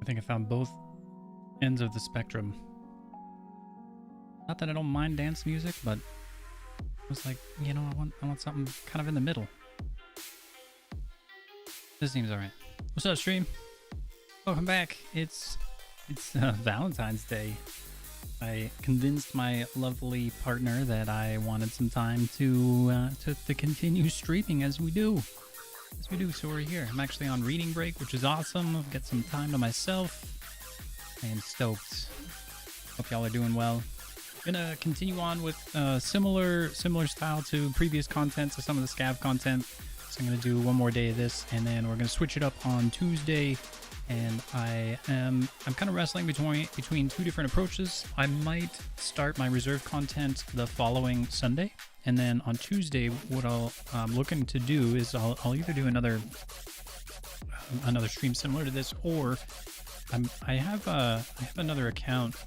think I found both ends of the spectrum. Not that I don't mind dance music, but I was like, you know, I want something kind of in the middle. This seems alright. What's up, stream? Welcome back. It's Valentine's Day. I convinced my lovely partner that I wanted some time to continue streaming as we do. So we're here. I'm actually on reading break, which is awesome. I'll get some time to myself. I am stoked. Hope y'all are doing well. Gonna continue on with similar style to previous content, to some of the Scav content. So I'm gonna do one more day of this, and then we're gonna switch it up on Tuesday. And I'm kind of wrestling between two different approaches. I might start my reserve content the following Sunday, and then on Tuesday, what I'm looking to do is I'll either do another stream similar to this, or I have another account.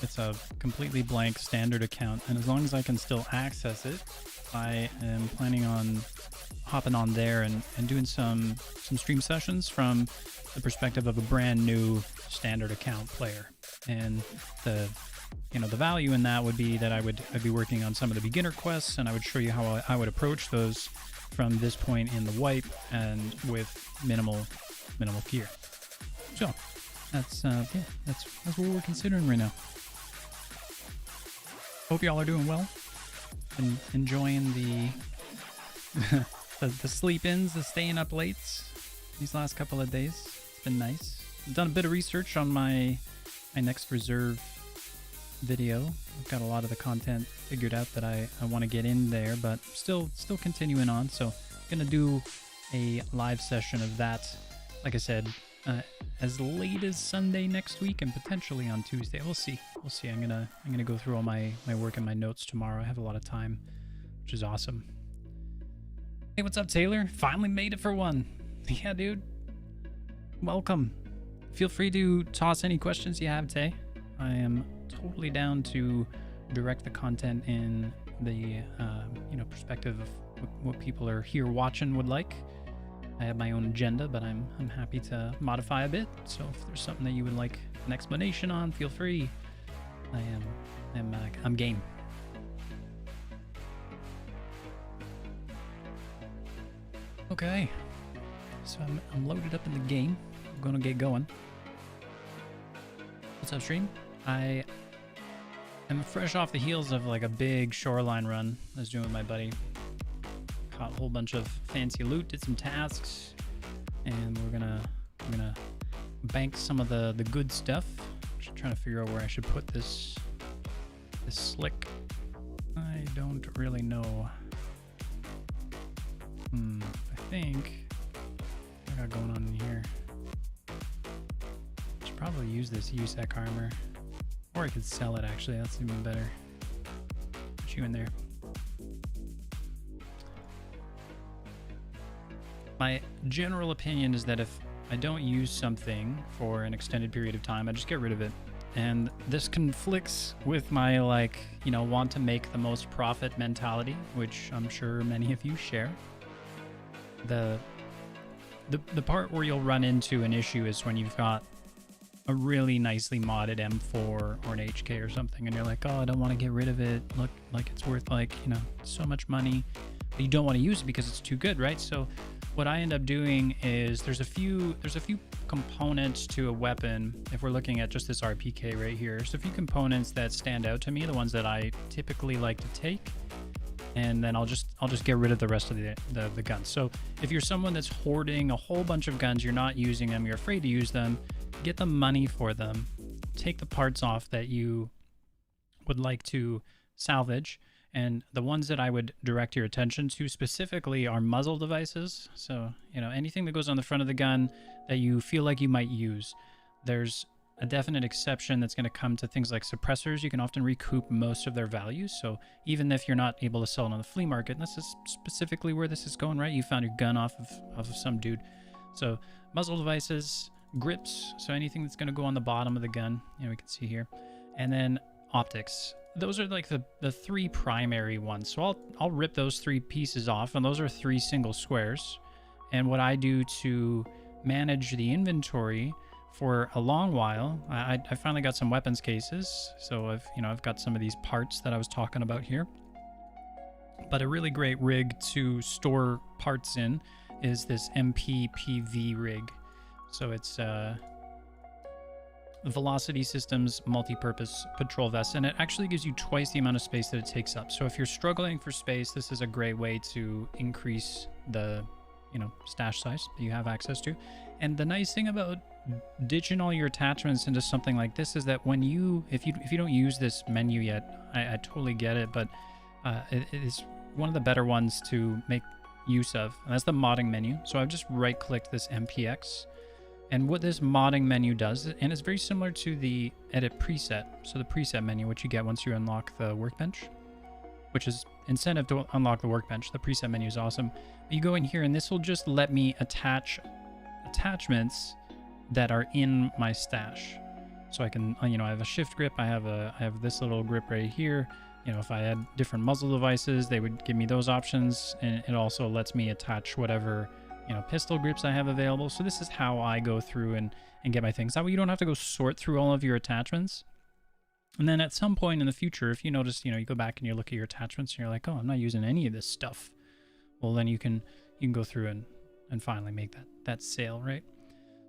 It's a completely blank standard account, and as long as I can still access it, I am planning on hopping on there and doing some stream sessions from the perspective of a brand new standard account player. And the value in that would be that I'd be working on some of the beginner quests, and I would show you how I would approach those from this point in the wipe and with minimal gear. So that's what we're considering right now. Hope y'all are doing well and enjoying the the sleep-ins, the staying up late these last couple of days. It's been nice. I've done a bit of research on my next reserve video. I've got a lot of the content figured out that I want to get in there, but still continuing on. So I'm gonna do a live session of that, like I said, as late as Sunday next week, and potentially on Tuesday. We'll see. I'm gonna go through all my work and my notes tomorrow. I have a lot of time, which is awesome. Hey, what's up, Taylor? Finally made it for one. Yeah, dude. Welcome. Feel free to toss any questions you have, Tay. I am totally down to direct the content in the perspective of what people are here watching would like. I have my own agenda, but I'm happy to modify a bit. So if there's something that you would like an explanation on, feel free. I'm game. Okay, so I'm loaded up in the game. I'm gonna get going. What's up, stream? I am fresh off the heels of like a big shoreline run I was doing with my buddy. Caught a whole bunch of fancy loot, did some tasks, and we're gonna bank some of the good stuff. Just trying to figure out where I should put this slick. I don't really know. I think what I got going on in here. I should probably use this USEC armor, or I could sell it. Actually, that's even better. Put you in there. My general opinion is that if I don't use something for an extended period of time, I just get rid of it. And this conflicts with my want to make the most profit mentality, which I'm sure many of you share. The part where you'll run into an issue is when you've got a really nicely modded M4 or an HK or something, and you're like, oh, I don't want to get rid of it. Look, like it's worth so much money, but you don't want to use it because it's too good, right? So what I end up doing is there's a few components to a weapon. If we're looking at just this RPK right here, there's a few components that stand out to me, the ones that I typically like to take, and then I'll just get rid of the rest of the guns. So if you're someone that's hoarding a whole bunch of guns, you're not using them, you're afraid to use them, get the money for them, take the parts off that you would like to salvage. And the ones that I would direct your attention to specifically are muzzle devices. So, anything that goes on the front of the gun that you feel like you might use. There's a definite exception that's going to come to things like suppressors. You can often recoup most of their values. So even if you're not able to sell it on the flea market, and this is specifically where this is going, right? You found your gun off of some dude. So muzzle devices, grips, so anything that's going to go on the bottom of the gun, we can see here. And then optics. Those are like the three primary ones. So I'll rip those three pieces off, and those are 3 single squares. And what I do to manage the inventory for a long while. I finally got some weapons cases, so I've got some of these parts that I was talking about here. But a really great rig to store parts in is this MPPV rig. So it's Velocity Systems multi-purpose patrol vest, and it actually gives you twice the amount of space that it takes up. So if you're struggling for space, this is a great way to increase the stash size that you have access to. And the nice thing about ditching all your attachments into something like this is that when if you don't use this menu yet, I totally get it, but it is one of the better ones to make use of, and that's the modding menu. So I've just right-clicked this MPX, and what this modding menu does, and it's very similar to the edit preset, so the preset menu, which you get once you unlock the workbench, which is incentive to unlock the workbench. The preset menu is awesome. You go in here, and this will just let me attach attachments that are in my stash. So I can, I have a shift grip, I have this little grip right here. If I had different muzzle devices, they would give me those options, and it also lets me attach whatever pistol grips I have available. So this is how I go through and get my things. That way you don't have to go sort through all of your attachments. And then at some point in the future, if you notice, you go back and you look at your attachments and you're like, oh, I'm not using any of this stuff. Well, then you can go through and finally make that sale, right?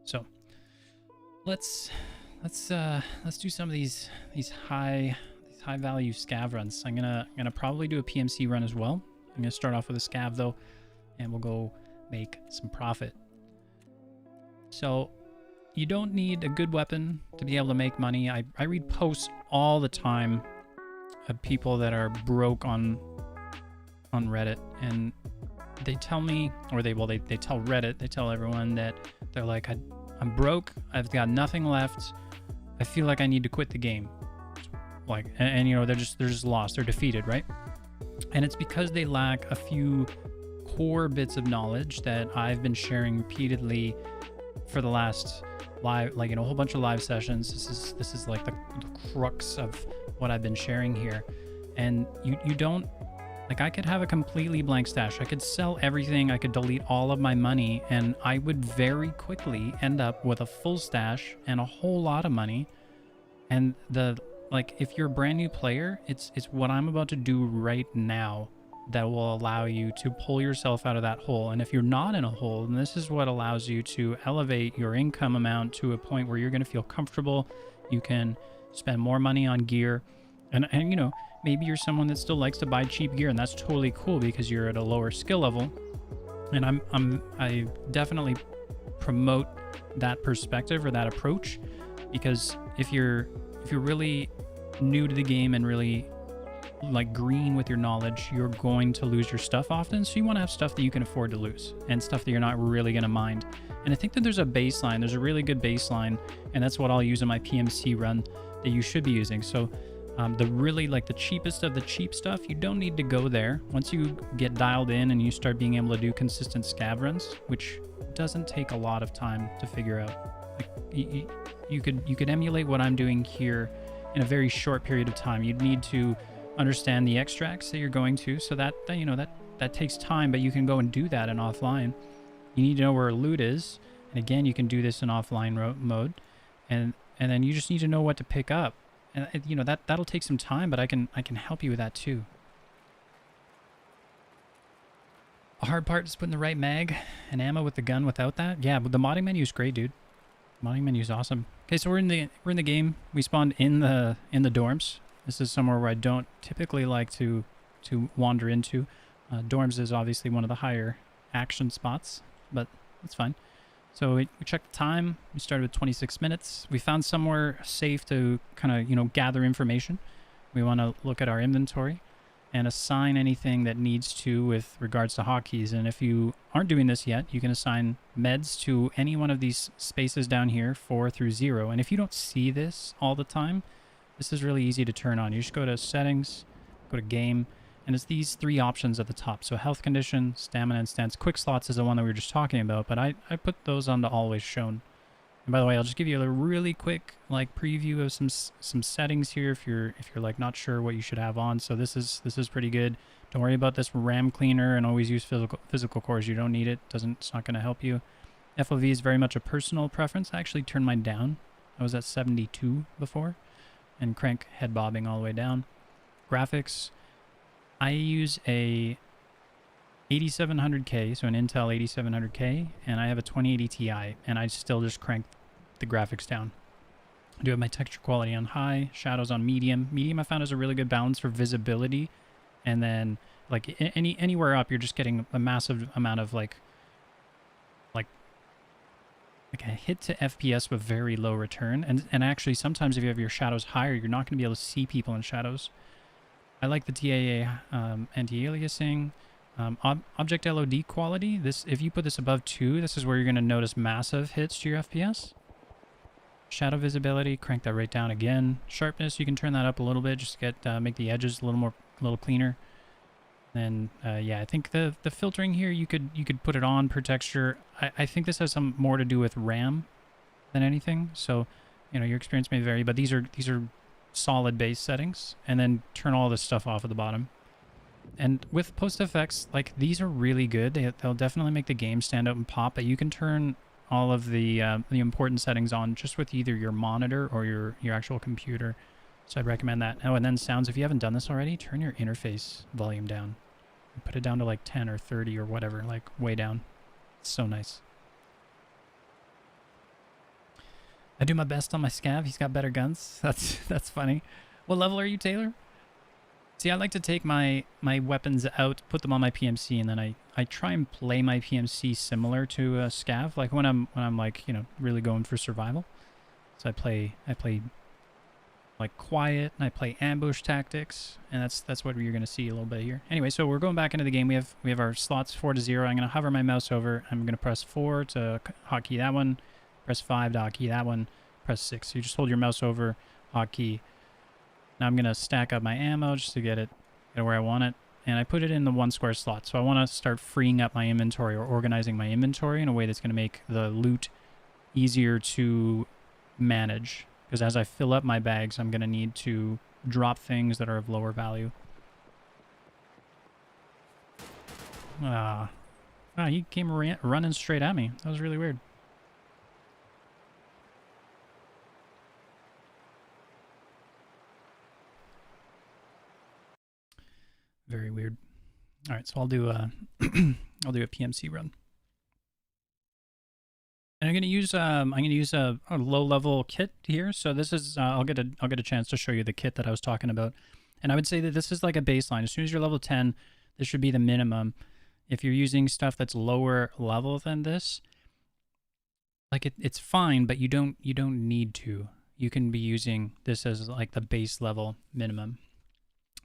So let's do some of these high value scav runs. I'm gonna probably do a PMC run as well. I'm gonna start off with a scav though, and we'll go make some profit. So you don't need a good weapon to be able to make money. I read posts all the time of people that are broke on Reddit, and they tell me, or they tell Reddit, they tell everyone that they're like, I'm broke, I've got nothing left, I feel like I need to quit the game. Like, and they're just lost, they're defeated, right? And it's because they lack a few core bits of knowledge that I've been sharing repeatedly for the last live, a whole bunch of live sessions. This is like the crux of what I've been sharing here. And you don't, I could have a completely blank stash. I could sell everything. I could delete all of my money, and I would very quickly end up with a full stash and a whole lot of money. And if you're a brand new player, it's what I'm about to do right now that will allow you to pull yourself out of that hole. And if you're not in a hole, then this is what allows you to elevate your income amount to a point where you're going to feel comfortable. You can spend more money on gear, and maybe you're someone that still likes to buy cheap gear, and that's totally cool because you're at a lower skill level. And I definitely promote that perspective or that approach, because if you're really new to the game and really green with your knowledge, you're going to lose your stuff often. So you want to have stuff that you can afford to lose and stuff that you're not really going to mind. And I think that there's a baseline, there's a really good baseline, and that's what I'll use in my PMC run that you should be using. So the really the cheapest of the cheap stuff, you don't need to go there. Once you get dialed in and you start being able to do consistent scav runs, which doesn't take a lot of time to figure out. You could emulate what I'm doing here in a very short period of time. You'd need to understand the extracts that you're going to, so that takes time, but you can go and do that in offline. You need to know where loot is, and again, you can do this in offline mode, and then you just need to know what to pick up, and that'll take some time, but I can help you with that too. A hard part is putting the right mag and ammo with the gun without that. Yeah, but the modding menu is great, dude. Modding menu is awesome. Okay, so we're in the game. We spawned in the dorms. This is somewhere where I don't typically like to wander into. Dorms is obviously one of the higher action spots, but that's fine. So we checked the time. We started with 26 minutes. We found somewhere safe to kind of gather information. We want to look at our inventory and assign anything that needs to with regards to hotkeys. And if you aren't doing this yet, you can assign meds to any one of these spaces down here, 4 through 0. And if you don't see this all the time, this is really easy to turn on. You just go to settings, go to game, and it's these 3 options at the top. So health condition, stamina, and stance. Quick slots is the one that we were just talking about, but I put those on to always shown. And by the way, I'll just give you a really quick preview of some settings here if you're not sure what you should have on. So this is pretty good. Don't worry about this RAM cleaner, and always use physical cores. You don't need it. It's not going to help you. FOV is very much a personal preference. I actually turned mine down. I was at 72 before, and crank head bobbing all the way down. Graphics, I use a 8700K, so an Intel 8700K, and I have a 2080 Ti, and I still just crank the graphics down. I do have my texture quality on high, shadows on medium. Medium I found is a really good balance for visibility, and then like anywhere up, you're just getting a massive amount of like a hit to FPS with very low return. And actually, sometimes if you have your shadows higher, you're not going to be able to see people in shadows. I like the TAA anti-aliasing. Object LOD quality, this if you put this above 2, this is where you're going to notice massive hits to your FPS. Shadow visibility, crank that right down again. Sharpness, you can turn that up a little bit, just get make the edges a little cleaner. And yeah, I think the filtering here, you could put it on per texture. I think this has some more to do with RAM than anything. So, you know, your experience may vary, but these are solid base settings. And then turn all this stuff off at the bottom. And with post effects, like, these are really good. They'll definitely make the game stand out and pop. But you can turn all of the important settings on just with either your monitor or your actual computer. So I'd recommend that. Oh, and then sounds, if you haven't done this already, turn your interface volume down. Put it down to like 10 or 30 or whatever, like way down. It's so nice. I do my best on my Scav. He's got better guns. That's funny. What level are you, Taylor? See, I like to take my weapons out, put them on my PMC, and then I try and play my PMC similar to a Scav, like when I'm like, you know, really going for survival. So I play like quiet, and I play ambush tactics, and that's what you're gonna see a little bit here. Anyway, so we're going back into the game. We have our slots 4 to 0. I'm gonna hover my mouse over. I'm gonna press 4 to hotkey that one, press 5 to hotkey that one, press 6. So you just hold your mouse over, hotkey. Now I'm gonna stack up my ammo just to get it where I want it, and I put it in the 1 square slot. So I want to start freeing up my inventory or organizing my inventory in a way that's gonna make the loot easier to manage. Because as I fill up my bags, I'm going to need to drop things that are of lower value. He came running straight at me. That was really weird. Very weird. All right, so I'll do a I'll do a PMC run. And I'm gonna use a low level kit here. So this is I'll get a chance to show you the kit that I was talking about. And I would say that this is like a baseline. As soon as you're level 10, this should be the minimum. If you're using stuff that's lower level than this, like it's fine, but you don't need to. You can be using this as like the base level minimum.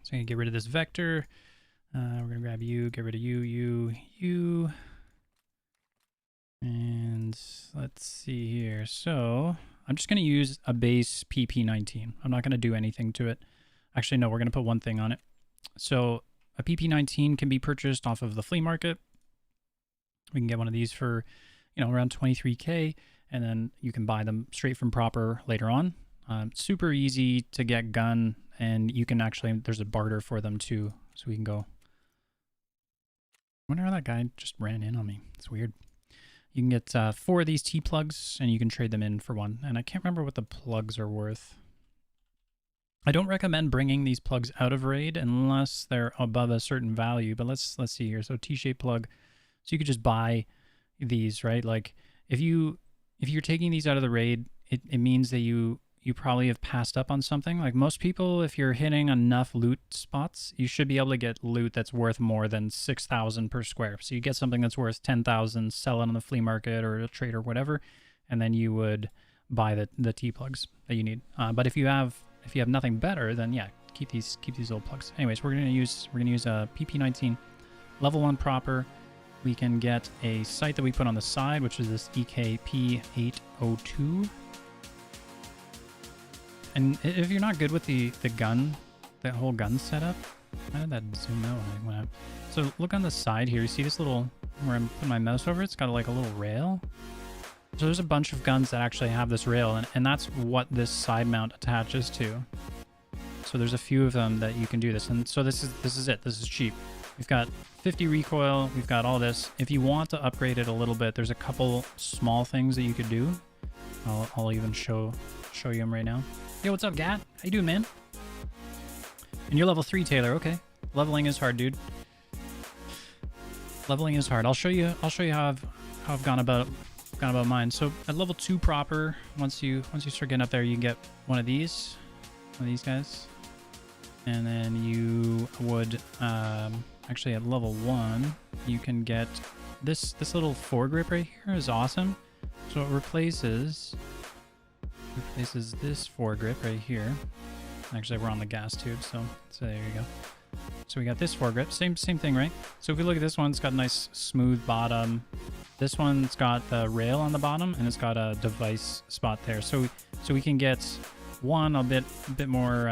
So I'm gonna get rid of this vector. We're gonna grab you, get rid of you. And let's see here. So I'm just going to use a base PP19. I'm not going to do anything to it. Actually, no, we're going to put one thing on it. So a PP19 can be purchased off of the flea market. We can get one of these for, you know, around 23K, and then you can buy them straight from Proper later on. Super easy to get gun, and you can actually, there's a barter for them too. So we can go. I wonder how that guy just ran in on me. It's weird. You can get 4 of these T-plugs, and you can trade them in for 1. And I can't remember what the plugs are worth. I don't recommend bringing these plugs out of raid unless they're above a certain value. But let's see here. So T-shaped plug. So you could just buy these, right? Like if you're taking these out of the raid, it means that you probably have passed up on something. Like most people, if you're hitting enough loot spots, you should be able to get loot that's worth more than 6,000 per square. So you get something that's worth 10,000, sell it on the flea market or a trade or whatever, and then you would buy the T-plugs that you need. But if you have nothing better, then yeah, keep these old plugs. Anyways, we're gonna use a PP19 level 1 Proper. We can get a sight that we put on the side, which is this EKP802. And if you're not good with the gun, that whole gun setup, how did that zoom out? So look on the side here. You see this little, where I'm putting my mouse over, it's got like a little rail. So there's a bunch of guns that actually have this rail, and that's what this side mount attaches to. So there's a few of them that you can do this. And so this is it. This is cheap. We've got 50 recoil. We've got all this. If you want to upgrade it a little bit, there's a couple small things that you could do. I'll even show you them right now. Yo, what's up, Gat? How you doing, man? And you're level 3, Taylor. Okay. Leveling is hard, dude. Leveling is hard. I'll show you how I've gone about mine. So at level 2 proper, once you start getting up there, you get one of these guys. And then you would actually at level 1, you can get this little foregrip right here is awesome. So it replaces this foregrip right here. Actually, we're on the gas tube, so there you go. So we got this foregrip, same thing, right? So if we look at this one, it's got a nice smooth bottom. This one's got the rail on the bottom, and it's got a device spot there. So we can get one a bit more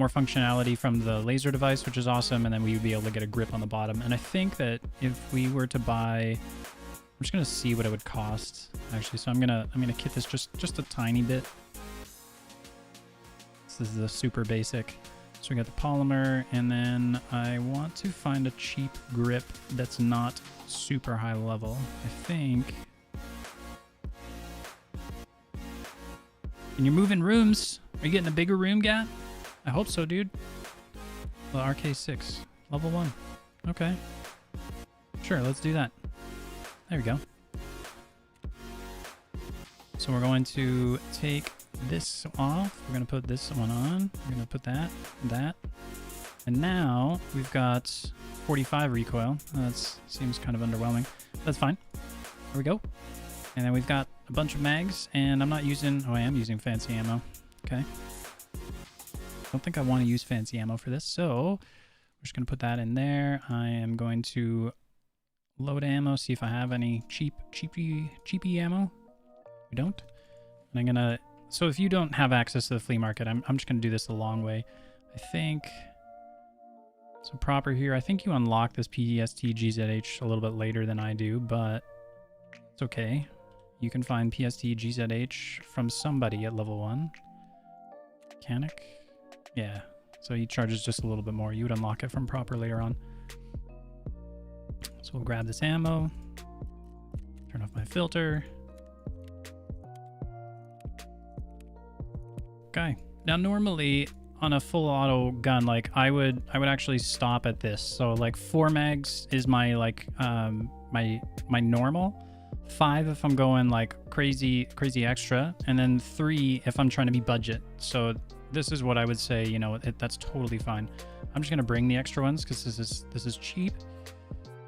functionality from the laser device, which is awesome, and then we would be able to get a grip on the bottom. And I think that if we were to buy, I'm just gonna see what it would cost actually. So I'm gonna kit this just a tiny bit. This is the super basic. So we got the polymer, and then I want to find a cheap grip that's not super high level. I think. And you're moving rooms. Are you getting a bigger room, Gat? I hope so, dude. Well, RK6, level 1. Okay. Sure, let's do that. There we go. So we're going to take this off. We're going to put this one on. We're going to put that. And now we've got 45 recoil. That seems kind of underwhelming. That's fine. There we go. And then we've got a bunch of mags, and I'm not using... Oh, I am using fancy ammo. Okay. Don't think I want to use fancy ammo for this, so we're just going to put that in there. I am going to load ammo, see if I have any cheapy ammo. We don't. And I'm going to... So if you don't have access to the flea market, I'm just going to do this the long way. I think... So proper here, I think you unlock this PST GZH a little bit later than I do, but it's okay. You can find PST GZH from somebody at level 1. Mechanic? Yeah, so he charges just a little bit more. You would unlock it from proper later on. So we'll grab this ammo, turn off my filter. Okay, now normally on a full auto gun, like I would actually stop at this. So like 4 mags is my like my normal. 5 if I'm going like crazy extra, and then 3 if I'm trying to be budget. So this is what I would say, you know, that's totally fine. I'm just gonna bring the extra ones because this is cheap,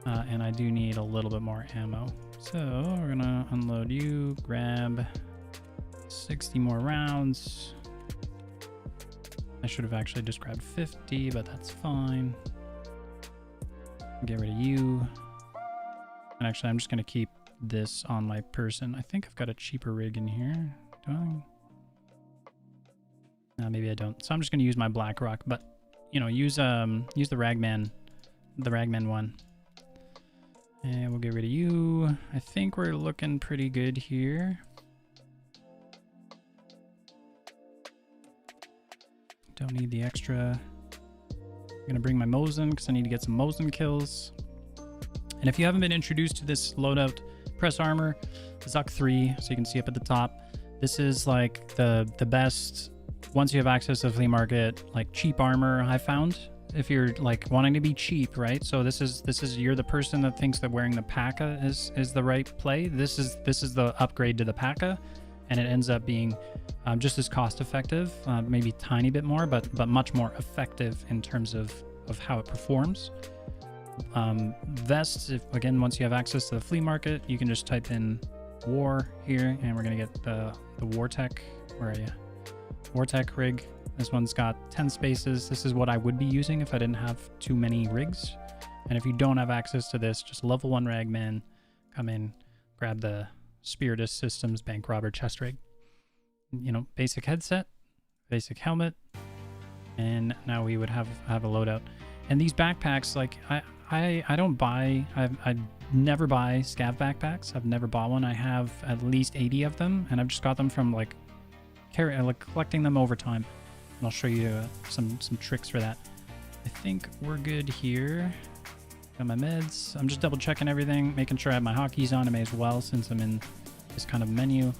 and I do need a little bit more ammo. So we're gonna unload you, grab 60 more rounds. I should have actually just grabbed 50, but that's fine. Get rid of you. And actually, I'm just gonna keep this on my person. I think I've got a cheaper rig in here. Do I? No, maybe I don't. So I'm just going to use my Black Rock, but you know, use the Ragman one. And we'll get rid of you. I think we're looking pretty good here. Don't need the extra. I'm going to bring my Mosin because I need to get some Mosin kills. And if you haven't been introduced to this loadout, press armor, Zuck 3, so you can see up at the top. This is like the best, once you have access to the flea market, like cheap armor I found. If you're like wanting to be cheap, right? So this is you're the person that thinks that wearing the P.A.K.A. is the right play. This is the upgrade to the P.A.K.A. and it ends up being just as cost effective, maybe a tiny bit more, but much more effective in terms of how it performs. Vests, again, once you have access to the flea market, you can just type in war here, and we're gonna get the Wartech. Where are you? Wartech rig. This one's got 10 spaces. This is what I would be using if I didn't have too many rigs. And if you don't have access to this, just level 1 Ragman, come in, grab the Spiritus Systems Bank Robber chest rig. You know, basic headset, basic helmet, and now we would have a loadout. And these backpacks, like I don't buy, I never buy Scav backpacks. I've never bought one. I have at least 80 of them, and I've just got them from like collecting them over time. And I'll show you some tricks for that. I think we're good here. Got my meds. I'm just double checking everything, making sure I have my hotkeys on. I may as well since I'm in this kind of menu.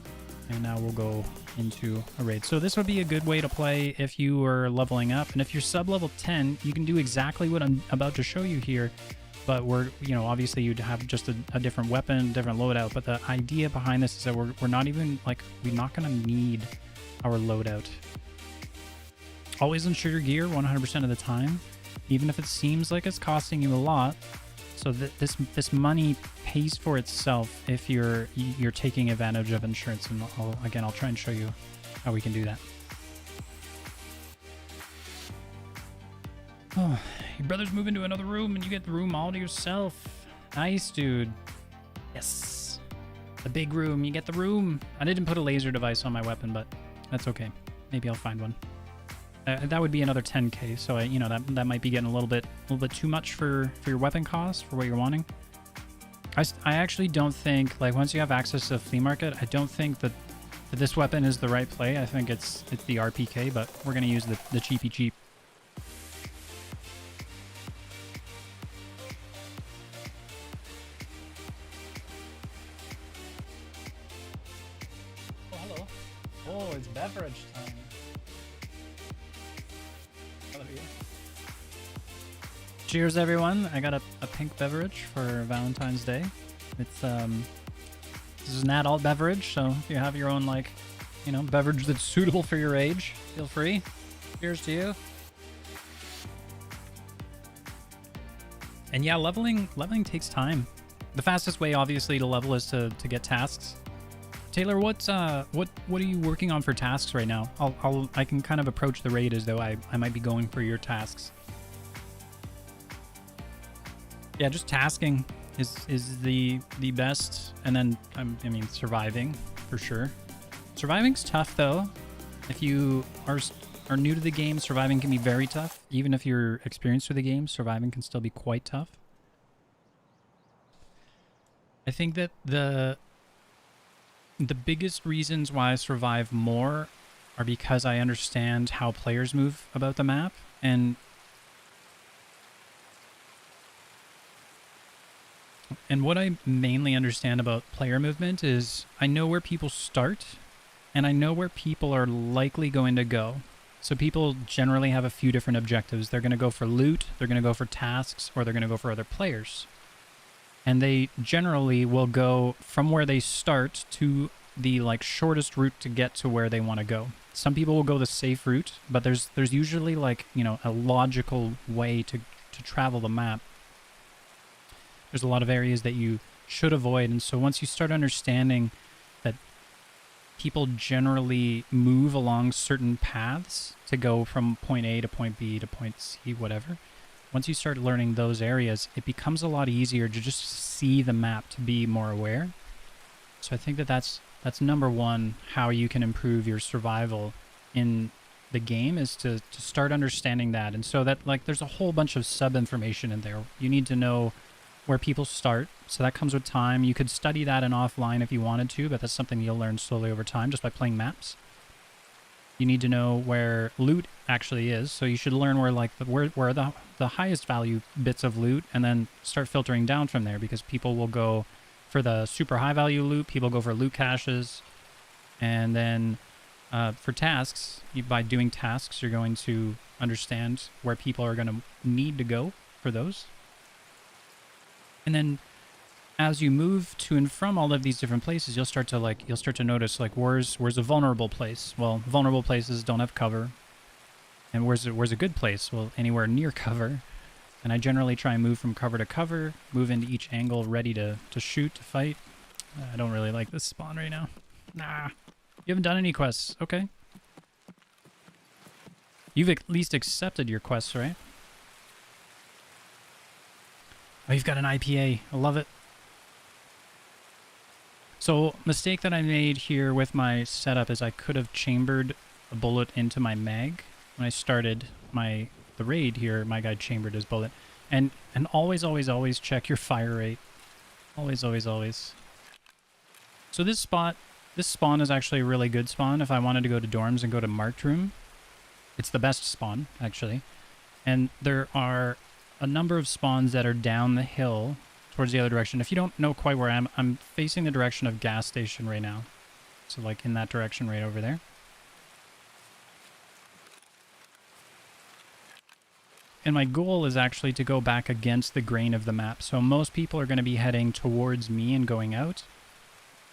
And now we'll go into a raid. So this would be a good way to play if you are leveling up. And if you're sub-level 10, you can do exactly what I'm about to show you here. But we're, you know, obviously you'd have just a different weapon, different loadout. But the idea behind this is that we're not even, like, we're not going to need our loadout. Always ensure your gear 100% of the time, even if it seems like it's costing you a lot. So this money pays for itself if you're taking advantage of insurance. And I'll try and show you how we can do that. Oh, your brother's moving to another room and you get the room all to yourself. Nice, dude. Yes. The big room. You get the room. I didn't put a laser device on my weapon, but that's okay. Maybe I'll find one. That would be another 10k, so you know that might be getting a little bit too much for your weapon cost for what you're wanting. I actually don't think, like, once you have access to the flea market, I don't think that this weapon is the right play. I think it's the RPK, but we're gonna use the cheapy cheap. Oh, hello. Oh, it's beverage time. Cheers, everyone. I got a pink beverage for Valentine's Day. It's this is an adult beverage, so if you have your own, like, you know, beverage that's suitable for your age, feel free. Cheers to you. And yeah, leveling takes time. The fastest way, obviously, to level is to get tasks. Taylor, what are you working on for tasks right now? I can kind of approach the raid as though I might be going for your tasks. Yeah, just tasking is the best, and then I mean surviving for sure. Surviving's tough though. If you are new to the game, surviving can be very tough. Even if you're experienced with the game, surviving can still be quite tough. I think that the biggest reasons why I survive more are because I understand how players move about the map, and what I mainly understand about player movement is I know where people start and I know where people are likely going to go. So people generally have a few different objectives. They're going to go for loot, they're going to go for tasks, or they're going to go for other players. And they generally will go from where they start to the, like, shortest route to get to where they want to go. Some people will go the safe route, but there's usually, like, you know, a logical way to travel the map. There's a lot of areas that you should avoid, and so once you start understanding that people generally move along certain paths to go from point A to point B to point C, whatever, once you start learning those areas, it becomes a lot easier to just see the map, to be more aware. So I think that's number one, how you can improve your survival in the game, is to start understanding that. And so that, like, there's a whole bunch of sub-information in there. You need to know where people start, so that comes with time. You could study that in offline if you wanted to, but that's something you'll learn slowly over time just by playing maps. You need to know where loot actually is, so you should learn where, like, where the highest value bits of loot, and then start filtering down from there, because people will go for the super high value loot, people go for loot caches, and then for tasks, by doing tasks, you're going to understand where people are going to need to go for those. And then as you move to and from all of these different places, you'll start to notice, like, where's a vulnerable place? Well, vulnerable places don't have cover. And where's a good place? Well, anywhere near cover. And I generally try and move from cover to cover, move into each angle ready to shoot, to fight. I don't really like this spawn right now. Nah. You haven't done any quests. Okay. You've at least accepted your quests, right? Oh, you've got an IPA. I love it. So, mistake that I made here with my setup is I could have chambered a bullet into my mag. When I started the raid here, my guy chambered his bullet. And always, always, always check your fire rate. Always, always, always. So this spawn is actually a really good spawn if I wanted to go to dorms and go to marked room. It's the best spawn, actually. And there are a number of spawns that are down the hill towards the other direction. If you don't know quite where I'm facing the direction of gas station right now. So like in that direction right over there. And my goal is actually to go back against the grain of the map. So most people are going to be heading towards me and going out.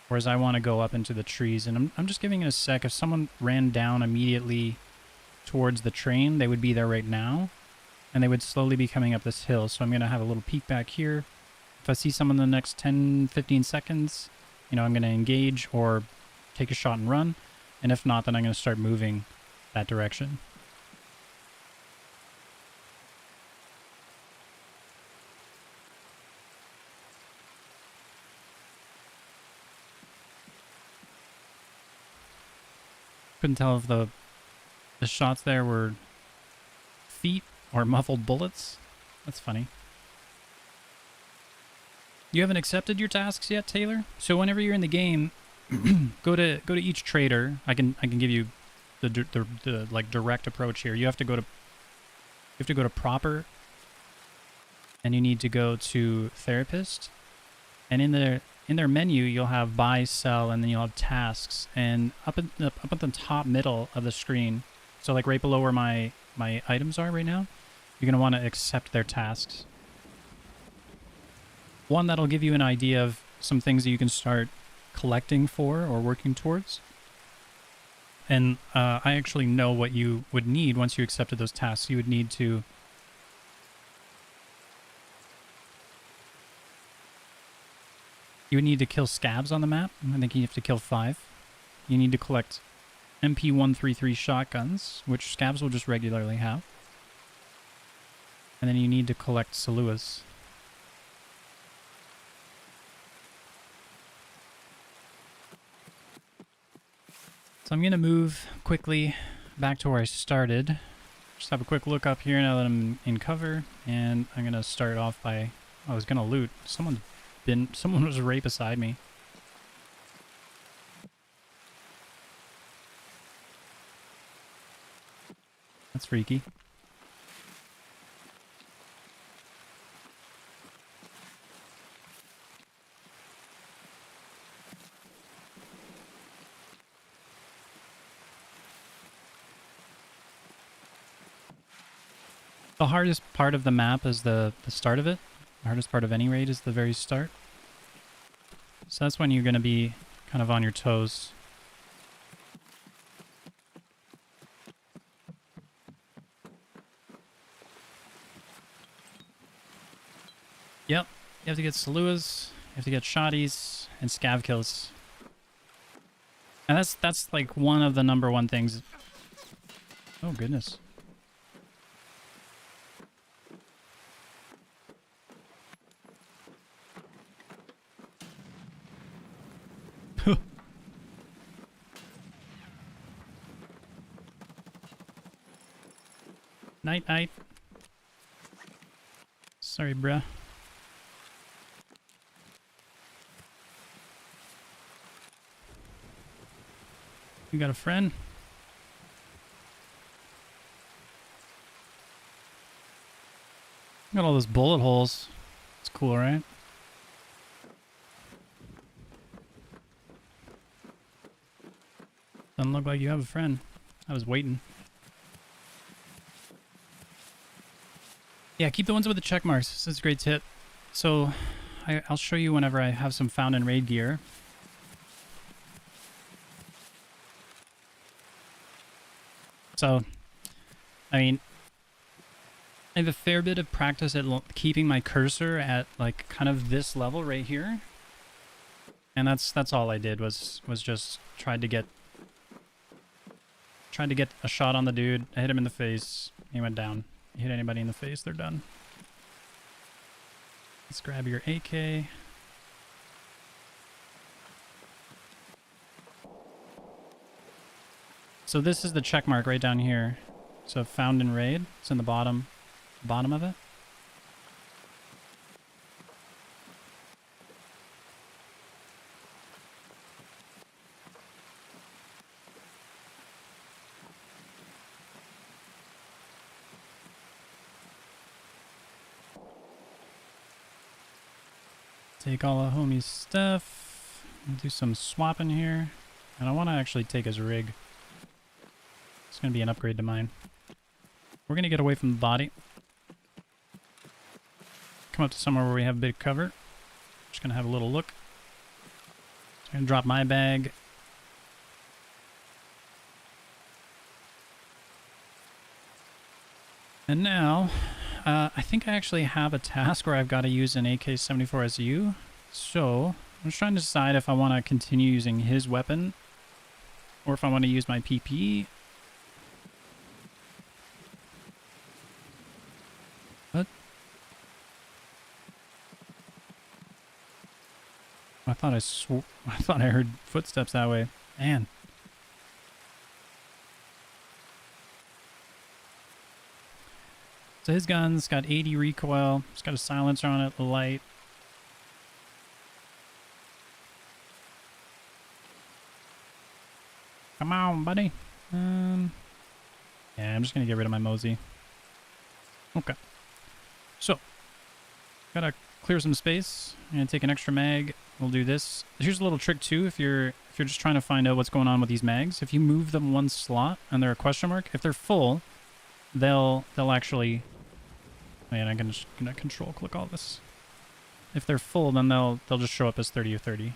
Whereas I want to go up into the trees. And I'm just giving it a sec. If someone ran down immediately towards the train, they would be there right now. And they would slowly be coming up this hill. So I'm going to have a little peek back here. If I see someone in the next 10, 15 seconds, you know, I'm going to engage or take a shot and run. And if not, then I'm going to start moving that direction. Couldn't tell if the shots there were feet or muffled bullets. That's funny. You haven't accepted your tasks yet, Taylor? So whenever you're in the game, go to each trader. I can give you the like direct approach here. You have to go to proper, and you need to go to therapist, and in their menu you'll have buy, sell, and then you'll have tasks. And up at the top middle of the screen, so like right below where my items are right now, you're gonna want to accept their tasks. One, that'll give you an idea of some things that you can start collecting for or working towards. And I actually know what you would need once you accepted those tasks. You would need to kill scavs on the map. I think you have to kill 5. You need to collect MP133 shotguns, which scavs will just regularly have. And then you need to collect Saluas. So I'm going to move quickly back to where I started. Just have a quick look up here now that I'm in cover. And I'm going to start off by... I was going to loot. Someone was right beside me. That's freaky. The hardest part of the map is the start of it. The hardest part of any raid is the very start. So that's when you're going to be kind of on your toes. Yep, you have to get Saluas, you have to get shotties, and scav kills. And that's like one of the number one things. Oh goodness. Night, night. Sorry, bruh. You got a friend? Got all those bullet holes. It's cool, right? Doesn't look like you have a friend. I was waiting. Yeah, keep the ones with the check marks. This is a great tip. So, I'll show you whenever I have some found in raid gear. So, I mean, I have a fair bit of practice at keeping my cursor at like kind of this level right here. And that's all I did was just tried to get a shot on the dude. I hit him in the face. He went down. You hit anybody in the face, they're done. Let's grab your AK. So this is the check mark right down here. So found in raid. It's in the bottom of it. Take all of homie's stuff. Do some swapping here. And I want to actually take his rig. It's going to be an upgrade to mine. We're going to get away from the body. Come up to somewhere where we have a bit of cover. Just going to have a little look. So I'm going to drop my bag. And now, I think I actually have a task where I've got to use an AK-74 SU. So, I'm just trying to decide if I want to continue using his weapon or if I want to use my PP. What? I thought I heard footsteps that way. Man. So his gun's got 80 recoil. It's got a silencer on it, light. Come on, buddy. Yeah, I'm just gonna get rid of my Mosey. Okay. So, gotta clear some space. I'm gonna take an extra mag. We'll do this. Here's a little trick too. If you're just trying to find out what's going on with these mags, if you move them one slot and they're a question mark, if they're full, they'll actually. Man, I'm gonna control click all this. If they're full, then they'll just show up as 30 or 30.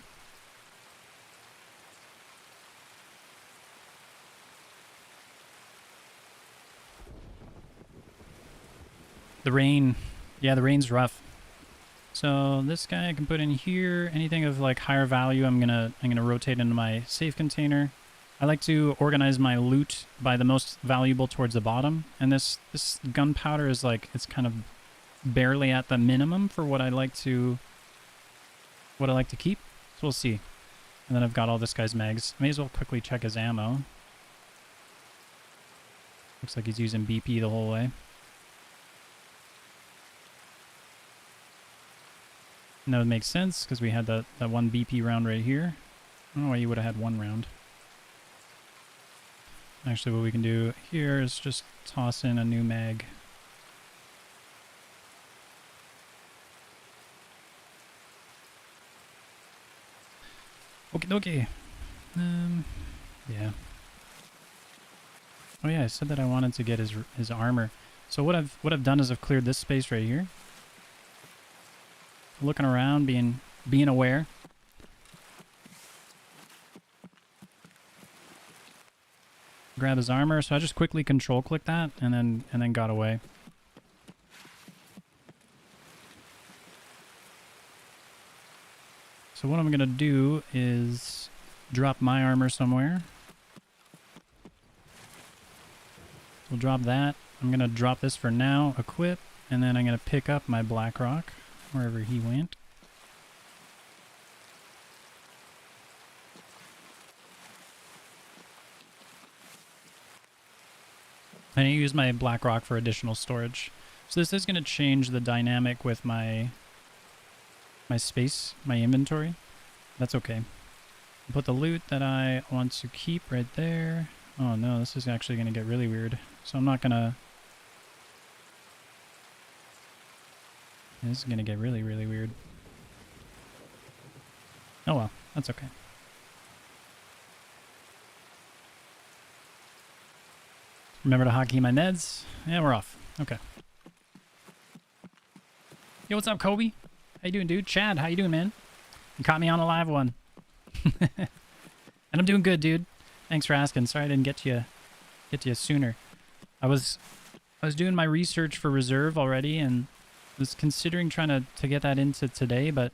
The rain, yeah, the rain's rough. So this guy I can put in here. Anything of like higher value, I'm gonna rotate into my safe container. I like to organize my loot by the most valuable towards the bottom, and this gunpowder is like, it's kind of barely at the minimum for what I like to keep. So we'll see. And then I've got all this guy's mags. May as well quickly check his ammo. Looks like he's using BP the whole way. And that would make sense because we had that one BP round right here. I don't know why you would have had one round. Actually, what we can do here is just toss in a new mag. Okie dokie. Yeah. Oh yeah, I said that I wanted to get his armor. So what I've done is I've cleared this space right here. Looking around, being aware. Grab his armor, so I just quickly control click that and then got away. So what I'm gonna do is drop my armor somewhere. We'll drop that. I'm gonna drop this for now, equip, and then I'm gonna pick up my Blackrock wherever he went. I need to use my Blackrock for additional storage. So this is going to change the dynamic with my space, my inventory. That's okay. Put the loot that I want to keep right there. Oh no, this is actually going to get really weird. So I'm not going to... This is going to get really, really weird. Oh well, that's okay. Remember to hotkey my meds. Yeah, we're off. Okay. Yo, what's up, Kobe? How you doing, dude? Chad, how you doing, man? You caught me on a live one. And I'm doing good, dude. Thanks for asking. Sorry I didn't get to you sooner. I was doing my research for reserve already and was considering trying to get that into today, but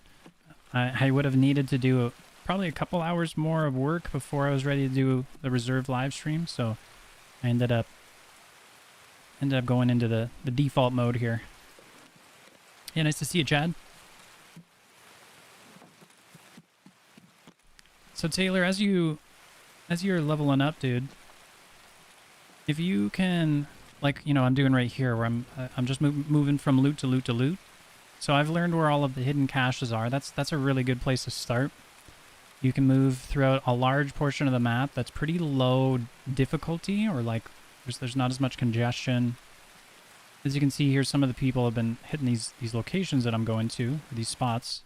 I would have needed to do probably a couple hours more of work before I was ready to do the reserve live stream, so I ended up going into the default mode here. Yeah, nice to see you, Chad. So Taylor, as you're leveling up, dude, if you can, like, you know, I'm doing right here where I'm just moving from loot to loot to loot. So I've learned where all of the hidden caches are. That's a really good place to start. You can move throughout a large portion of the map that's pretty low difficulty, or like there's not as much congestion. As you can see here, some of the people have been hitting these locations that I'm going to, or these spots.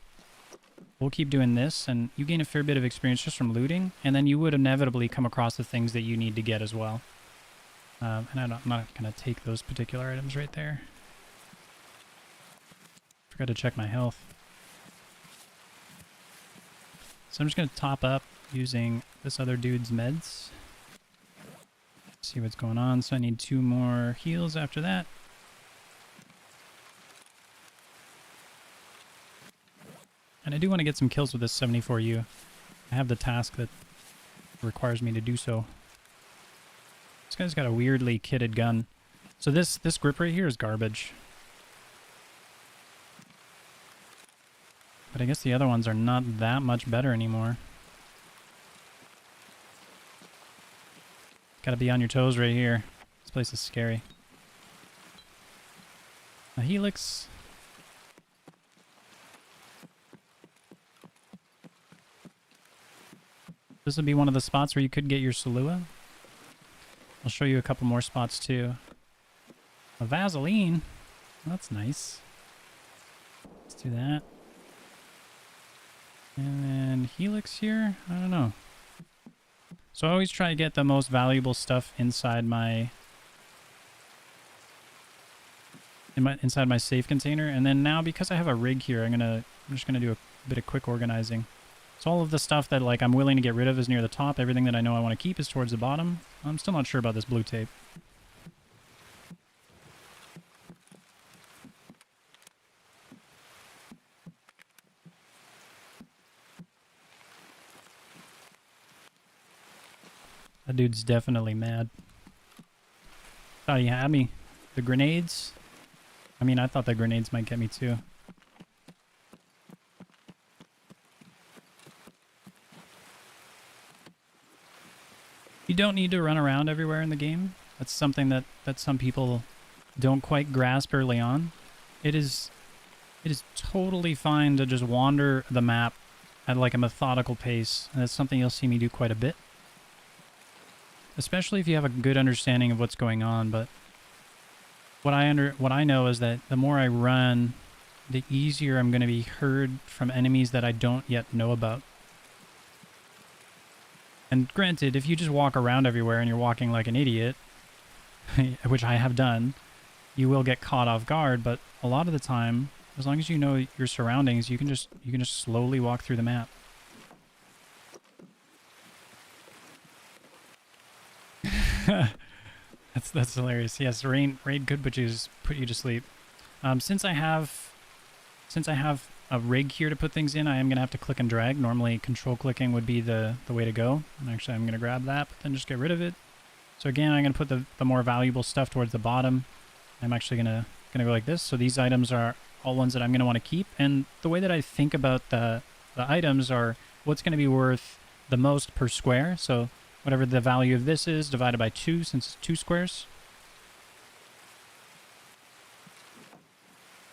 We'll keep doing this, and you gain a fair bit of experience just from looting, and then you would inevitably come across the things that you need to get as well. And I'm not going to take those particular items right there. Forgot to check my health. So I'm just going to top up using this other dude's meds. See what's going on. So I need 2 more heals after that. And I do want to get some kills with this 74U. I have the task that requires me to do so. This guy's got a weirdly kitted gun. So this grip right here is garbage. But I guess the other ones are not that much better anymore. Gotta be on your toes right here. This place is scary. A helix. This would be one of the spots where you could get your Salua. I'll show you a couple more spots too. A Vaseline. That's nice. Let's do that. And then Helix here. I don't know. So I always try to get the most valuable stuff inside my safe container. And then now, because I have a rig here, I'm just gonna do a bit of quick organizing. So all of the stuff that like I'm willing to get rid of is near the top. Everything that I know I want to keep is towards the bottom. I'm still not sure about this blue tape. That dude's definitely mad. Thought he had me. The grenades. I mean, I thought the grenades might get me too. You don't need to run around everywhere in the game. That's something that some people don't quite grasp early on. It is totally fine to just wander the map at like a methodical pace, and that's something you'll see me do quite a bit. Especially if you have a good understanding of what's going on, but what I know is that the more I run, the easier I'm going to be heard from enemies that I don't yet know about. And granted, if you just walk around everywhere and you're walking like an idiot, which I have done, you will get caught off guard, but a lot of the time, as long as you know your surroundings, you can just slowly walk through the map. That's hilarious. Yes, raid could put you to sleep. Since I have a rig here to put things in, I am gonna have to click and drag. Normally, control clicking would be the way to go. And actually, I'm gonna grab that, but then just get rid of it. So again, I'm gonna put the more valuable stuff towards the bottom. I'm actually gonna go like this. So these items are all ones that I'm gonna want to keep. And the way that I think about the items are what's gonna be worth the most per square. So whatever the value of this is divided by 2, since it's 2 squares.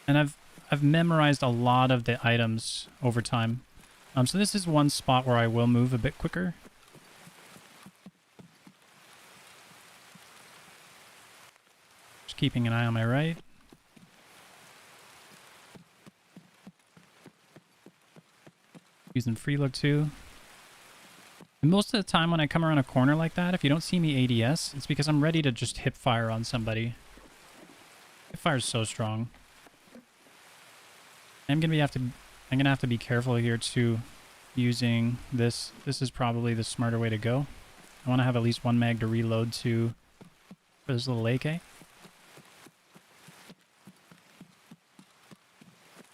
And I've memorized a lot of the items over time. So this is one spot where I will move a bit quicker. Just keeping an eye on my right. Using free look too. And most of the time when I come around a corner like that, if you don't see me ADS, it's because I'm ready to just hip fire on somebody. Hip fire is so strong. I'm gonna have to be careful here too, using this. This is probably the smarter way to go. I want to have at least 1 mag to reload to for this little AK.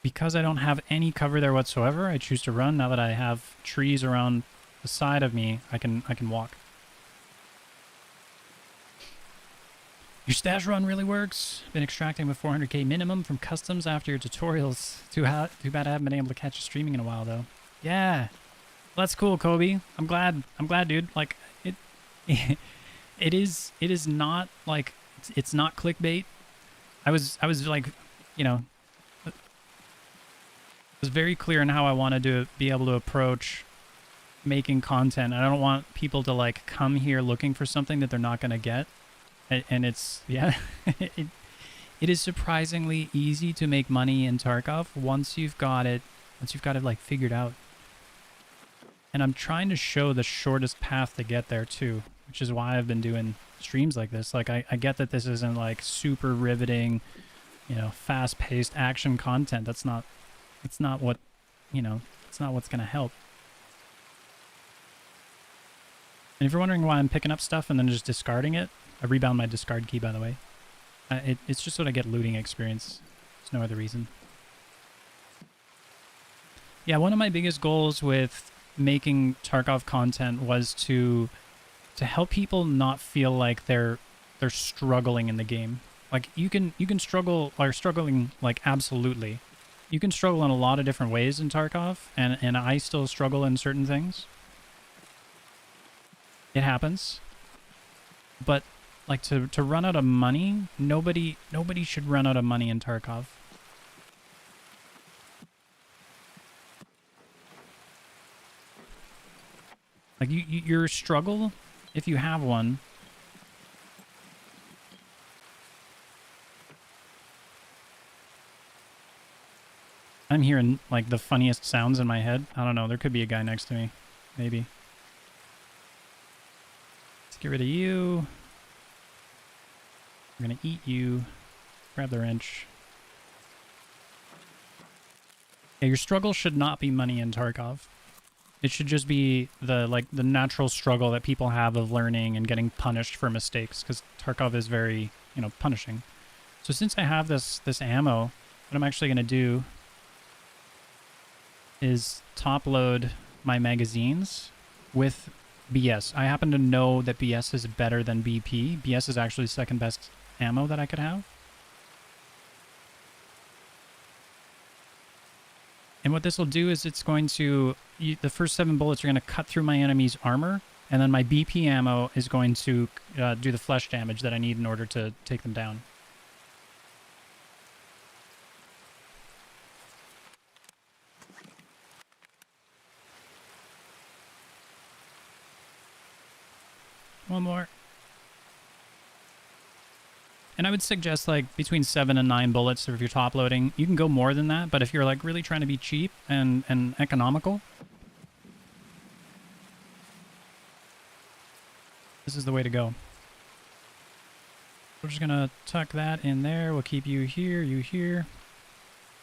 Because I don't have any cover there whatsoever, I choose to run. Now that I have trees around the side of me, I can walk. Your stash run really works. Been extracting with 400k minimum from customs after your tutorials. Too bad I haven't been able to catch you streaming in a while though. Yeah, well, that's cool, Kobe. I'm glad, dude. Like it, it is not like it's not clickbait. I was like, you know, it was very clear in how I wanted to be able to approach making content. I don't want people to like come here looking for something that they're not gonna get. And it's, yeah, it is surprisingly easy to make money in Tarkov once you've got it once you've got it like figured out. And I'm trying to show the shortest path to get there too, which is why I've been doing streams like this. Like I get that this isn't like super riveting, you know, fast-paced action content. That's not what, you know, it's not what's gonna help. And if you're wondering why I'm picking up stuff and then just discarding it, I rebound my discard key, by the way. It's just so I get looting experience. There's no other reason. Yeah, one of my biggest goals with making Tarkov content was to help people not feel like they're struggling in the game. Like you can struggle, or struggling, like, absolutely. You can struggle in a lot of different ways in Tarkov, and I still struggle in certain things. It happens. But like to run out of money, nobody should run out of money in Tarkov. Like your struggle, if you have one, I'm hearing like the funniest sounds in my head. I don't know, there could be a guy next to me. Maybe. Let's get rid of you. We're gonna eat you. Grab the wrench. Yeah, your struggle should not be money in Tarkov. It should just be the natural struggle that people have of learning and getting punished for mistakes, because Tarkov is very, you know, punishing. So since I have this ammo, what I'm actually gonna do is top load my magazines with BS. I happen to know that BS is better than BP. BS is actually the second best ammo that I could have. And what this will do is it's going to, the first 7 bullets are going to cut through my enemy's armor, and then my BP ammo is going to do the flesh damage that I need in order to take them down. One more. And I would suggest like between 7 and 9 bullets if you're top loading. You can go more than that, but if you're like really trying to be cheap and economical, this is the way to go. We're just gonna tuck that in there. We'll keep you here, you here.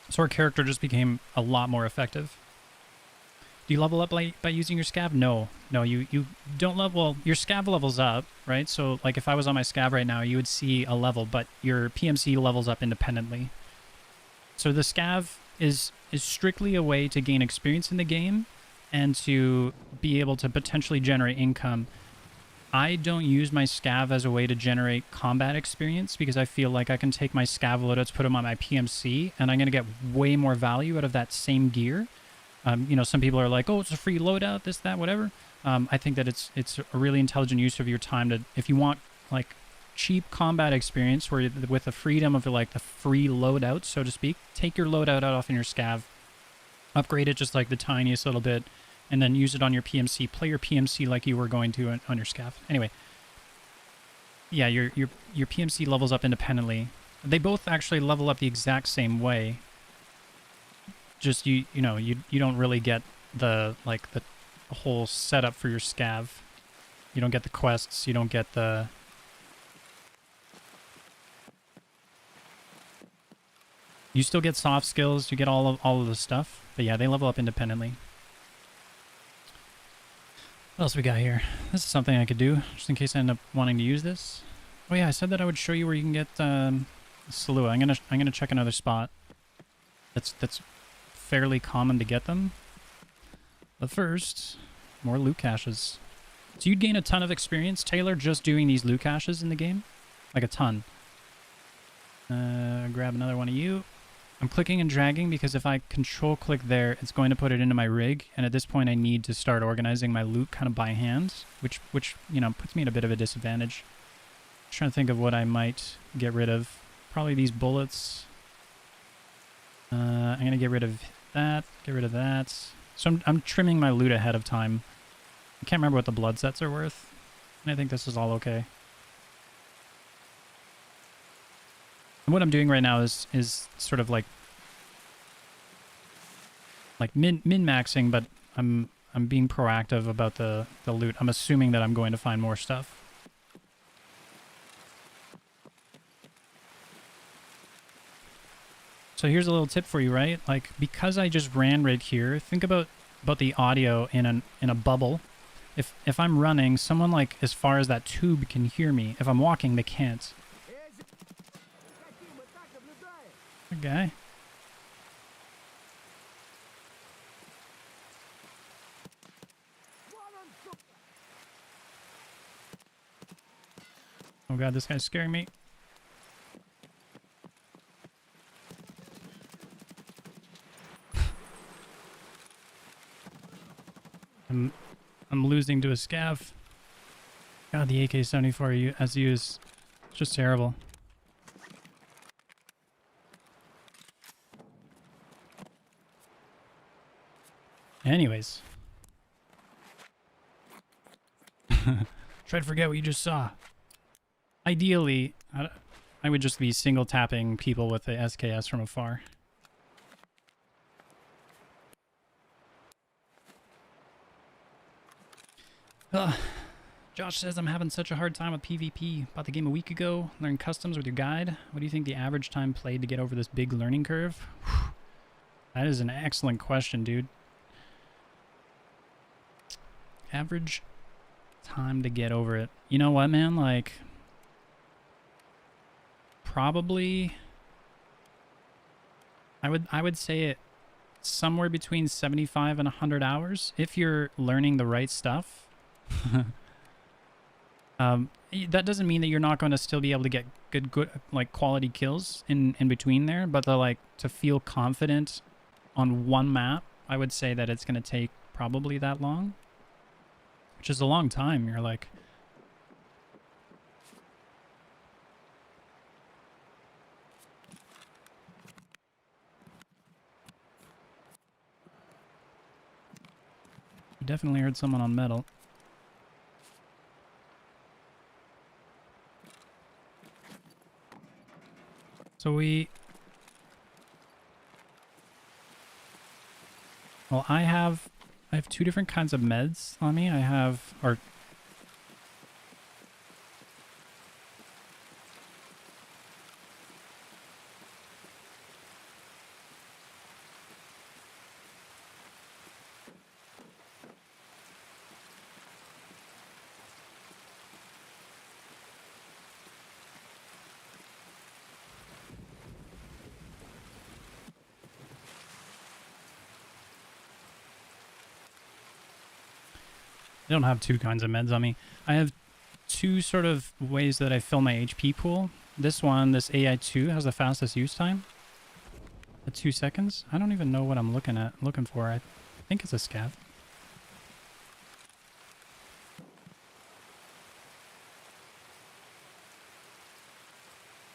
So our character just became a lot more effective. Do you level up by using your scav? No, you don't level. Well, your scav levels up, right? So like if I was on my scav right now, you would see a level, but your PMC levels up independently. So the scav is strictly a way to gain experience in the game and to be able to potentially generate income. I don't use my scav as a way to generate combat experience because I feel like I can take my scav loadouts, put them on my PMC, and I'm going to get way more value out of that same gear. You know, some people are like, oh, it's a free loadout, this, that, whatever. I think that it's a really intelligent use of your time to, if you want like cheap combat experience where with the freedom of like the free loadout, so to speak, take your loadout out off in your scav, upgrade it just like the tiniest little bit, and then use it on your PMC. Play your PMC like you were going to on your scav. Anyway, yeah, your PMC levels up independently. They both actually level up the exact same way. Just you don't really get the whole setup for your scav. You don't get the quests. You don't get the you still get soft skills. You get all of the stuff. But yeah, they level up independently. What else we got here? This is something I could do just in case I end up wanting to use this. Oh yeah, I said that I would show you where you can get Salua. I'm gonna check another spot. That's fairly common to get them. But first, more loot caches. So you'd gain a ton of experience, Taylor, just doing these loot caches in the game. Like a ton. Grab another one of you. I'm clicking and dragging because if I control click there, it's going to put it into my rig. And at this point, I need to start organizing my loot kind of by hand, which you know, puts me at a bit of a disadvantage. Trying to think of what I might get rid of. Probably these bullets. I'm going to get rid of that, get rid of that. So I'm trimming my loot ahead of time. I can't remember what the blood sets are worth. And I think this is all okay. And what I'm doing right now is sort of like like min-maxing, but I'm being proactive about the loot. I'm assuming that I'm going to find more stuff. So here's a little tip for you, right? Like, because I just ran right here, think about the audio in a bubble. If I'm running, someone like as far as that tube can hear me. If I'm walking, they can't. Okay. Oh god, this guy's scaring me. I'm losing to a scav. God, the AK-74 as used, it's just terrible. Anyways. Try to forget what you just saw. Ideally, I would just be single tapping people with the SKS from afar. Josh says, I'm having such a hard time with PvP. Bought the game a week ago. Learned customs with your guide. What do you think the average time played to get over this big learning curve? Whew. That is an excellent question, dude. Average time to get over it. You know what, man? Like, probably I would say it somewhere between 75 and 100 hours if you're learning the right stuff. That doesn't mean that you're not going to still be able to get good like quality kills in between there, but to feel confident on one map, I would say that it's going to take probably that long, which is a long time. You're like, you definitely heard someone on metal. So well, I have two different kinds of meds on me. I don't have two kinds of meds on me. I have two sort of ways that I fill my HP pool. This one, this AI2, has the fastest use time at 2 seconds. I don't even know what I'm looking for. I think it's a scav.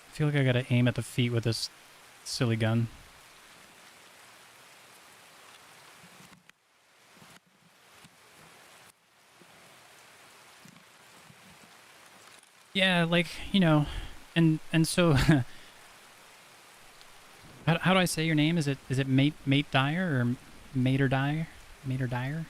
I feel like I gotta aim at the feet with this silly gun. Yeah, like, you know, and so how do I say your name? Is it Mate Dyer or Mater Dyer? Mater Dyer?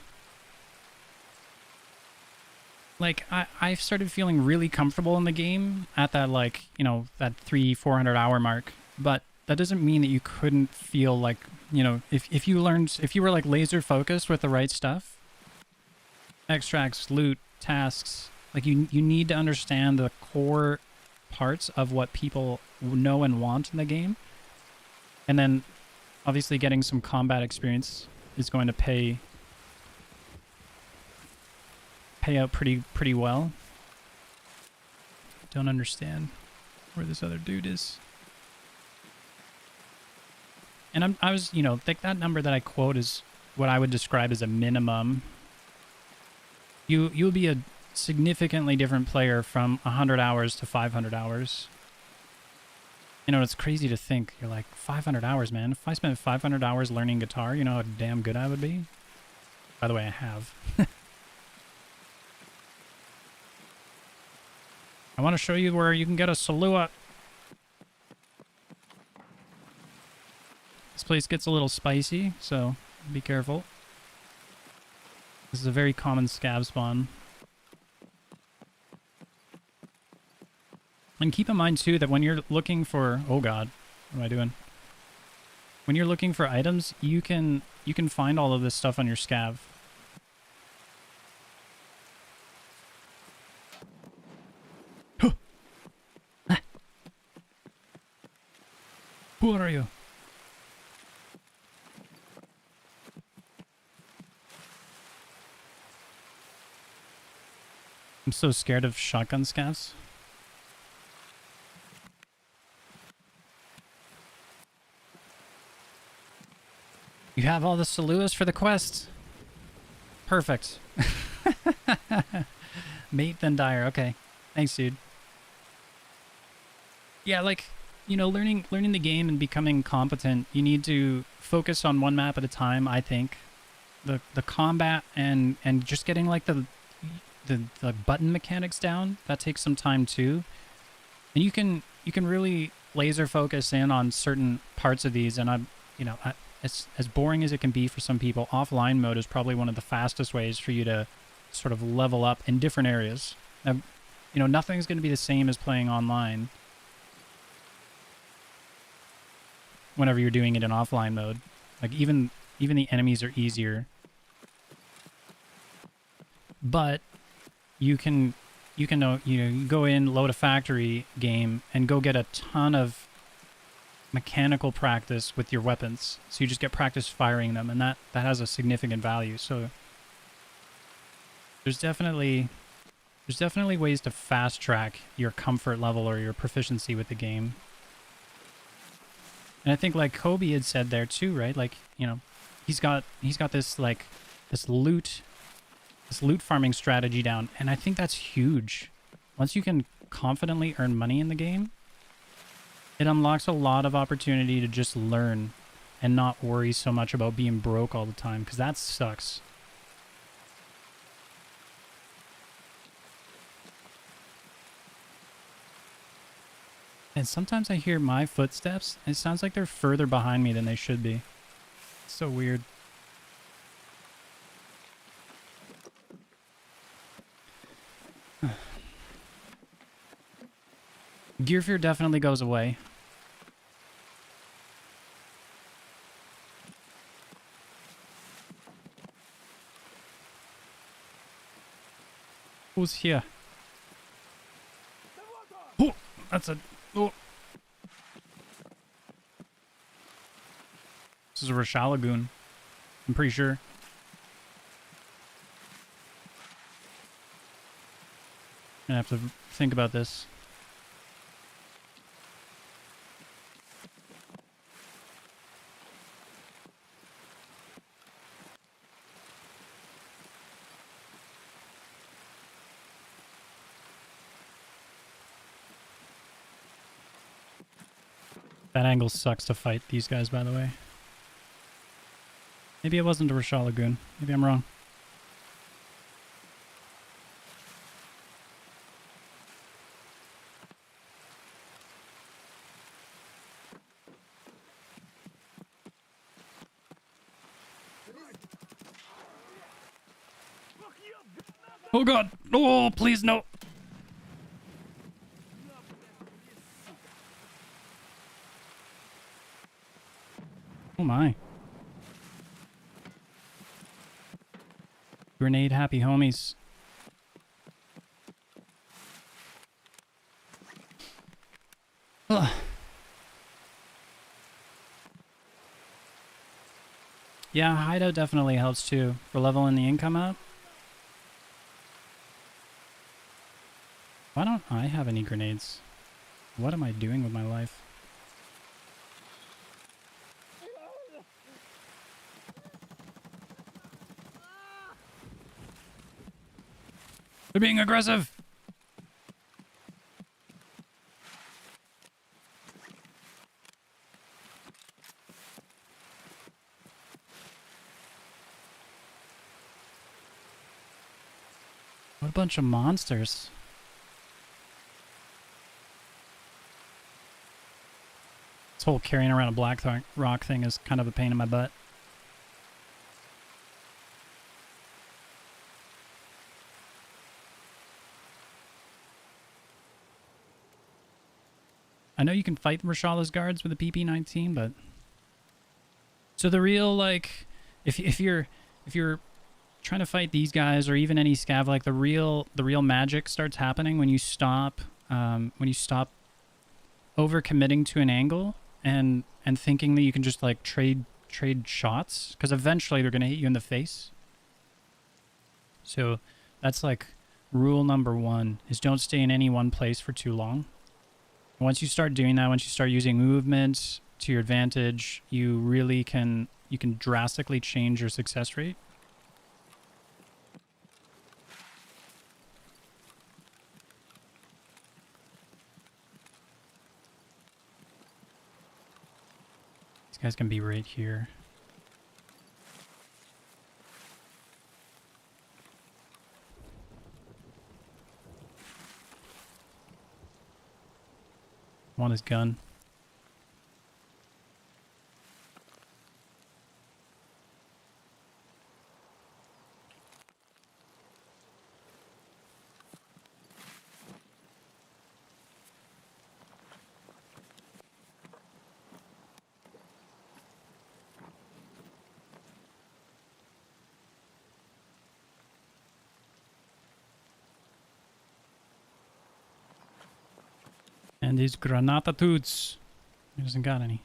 Like, I started feeling really comfortable in the game at that, like, you know, that 300-400 hour mark, but that doesn't mean that you couldn't feel like, you know, if you were like laser focused with the right stuff, extracts, loot, tasks, like you need to understand the core parts of what people know and want in the game. And then obviously getting some combat experience is going to pay out pretty well. Don't understand where this other dude is. And I was, you know, like that number that I quote is what I would describe as a minimum. You'll be a significantly different player from 100 hours to 500 hours. You know, it's crazy to think. You're like, 500 hours, man. If I spent 500 hours learning guitar, you know how damn good I would be? By the way, I have. I want to show you where you can get a Salua. This place gets a little spicy, so Be careful. This is a very common scav spawn. And keep in mind too that when you're looking for, oh god, what am I doing? When you're looking for items, you can find all of this stuff on your scav. Who are you? I'm so scared of shotgun scavs. You have all the saluas for the quest. Perfect. Mate then Dyer. Okay. Thanks, dude. Yeah, like, you know, learning the game and becoming competent, you need to focus on one map at a time, I think. The combat and just getting like the button mechanics down, that takes some time too. And you can really laser focus in on certain parts of these, and as boring as it can be for some people, offline mode is probably one of the fastest ways for you to sort of level up in different areas. Now, you know, nothing's going to be the same as playing online whenever you're doing it in offline mode. Like even the enemies are easier. But you can you go in, load a factory game, and go get a ton of mechanical practice with your weapons. So you just get practice firing them, and that has a significant value. So there's definitely ways to fast track your comfort level or your proficiency with the game. And I think like Kobe had said there too, right? Like, you know, he's got this like this loot farming strategy down, and I think that's huge. Once you can confidently earn money in the game, it unlocks a lot of opportunity to just learn and not worry so much about being broke all the time, because that sucks. And sometimes I hear my footsteps, and it sounds like they're further behind me than they should be. It's so weird. Gear fear definitely goes away. Who's here? Oh, that's a... Oh. This is a Rochelle Lagoon. I'm pretty sure. I have to think about this. That angle sucks to fight these guys, by the way. Maybe it wasn't a Rochelle Lagoon. Maybe I'm wrong. Oh god! Oh, please no! Oh my. Grenade happy homies. Ugh. Yeah, hideout definitely helps too for leveling the income up. Why don't I have any grenades? What am I doing with my life? They're being aggressive! What a bunch of monsters. This whole carrying around a black rock thing is kind of a pain in my butt. I know you can fight Rashala's guards with a PP-19, but so the real like, if you're trying to fight these guys or even any scav, like the real magic starts happening when you stop overcommitting to an angle and thinking that you can just like trade shots, because eventually they're gonna hit you in the face. So that's like rule number one, is don't stay in any one place for too long. Once you start doing that, once you start using movement to your advantage, you can drastically change your success rate. These guys can be right here. Want his gun. And these granata toots. He doesn't got any.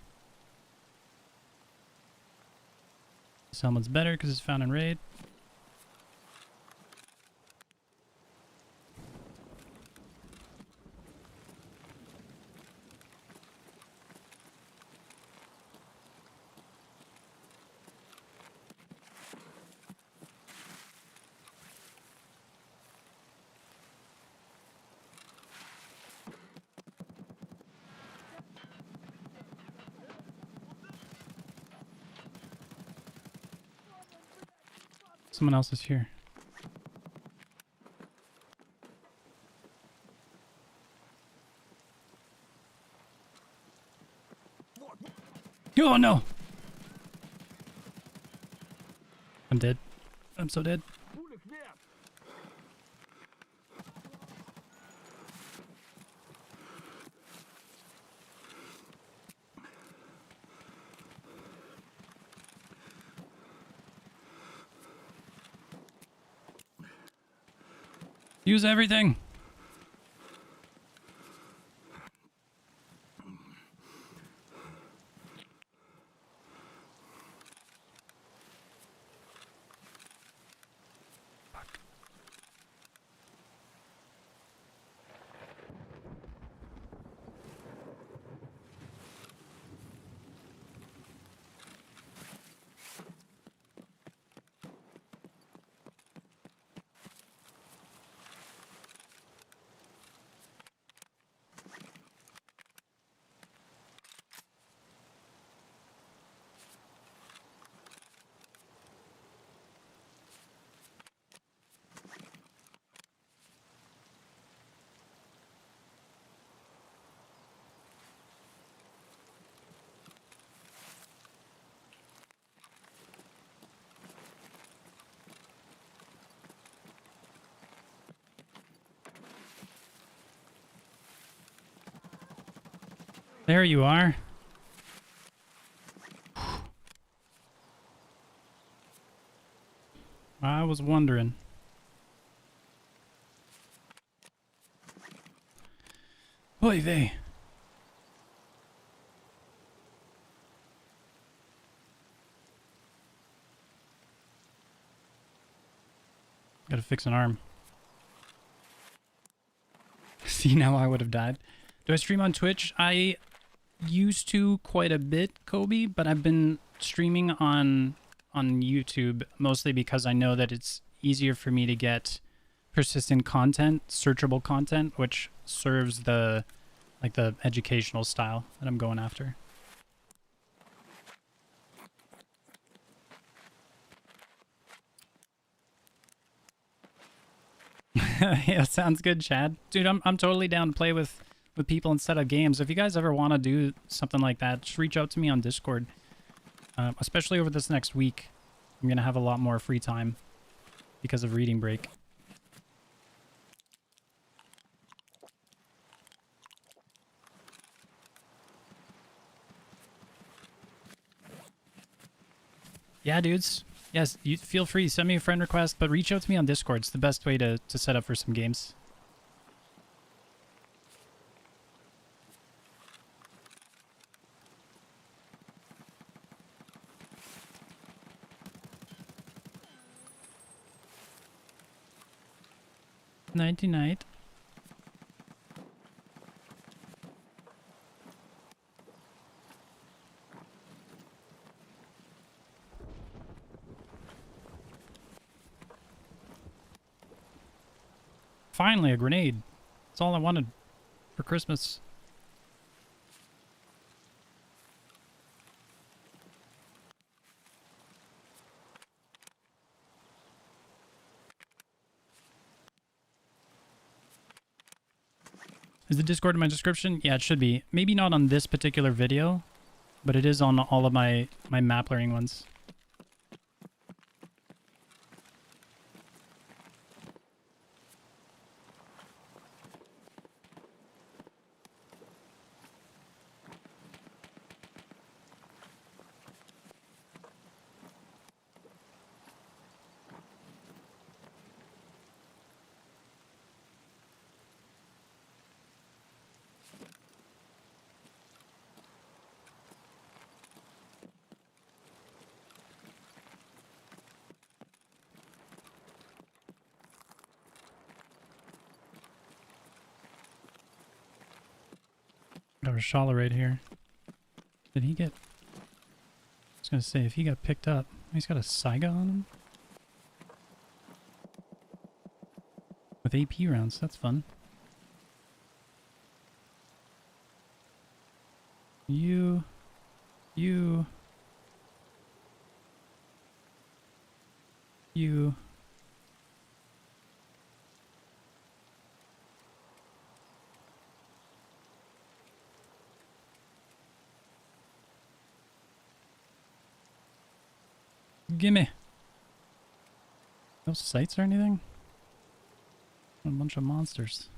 This helmet's better because it's found in raid. Someone else is here. Oh no! I'm dead. I'm so dead. Use everything. There you are. I was wondering. Oy vey. Gotta fix an arm. See, now I would have died. Do I stream on Twitch? I used to quite a bit, Kobe, but I've been streaming on YouTube mostly because I know that it's easier for me to get persistent content, searchable content, which serves the educational style that I'm going after. Yeah, sounds good, Chad. Dude, I'm totally down to play with people instead of games. If you guys ever want to do something like that, just reach out to me on Discord. Especially over this next week. I'm going to have a lot more free time because of reading break. Yeah, dudes. Yes, you feel free. Send me a friend request, but reach out to me on Discord. It's the best way to set up for some games. Nighty night. Finally, a grenade. That's all I wanted for Christmas. Is the Discord in my description? Yeah, it should be. Maybe not on this particular video, but it is on all of my map learning ones. Got a Shala right here. Did he get... I was going to say, if he got picked up... He's got a Saiga on him? With AP rounds, that's fun. You... You... Gimme. No sights or anything? A bunch of monsters.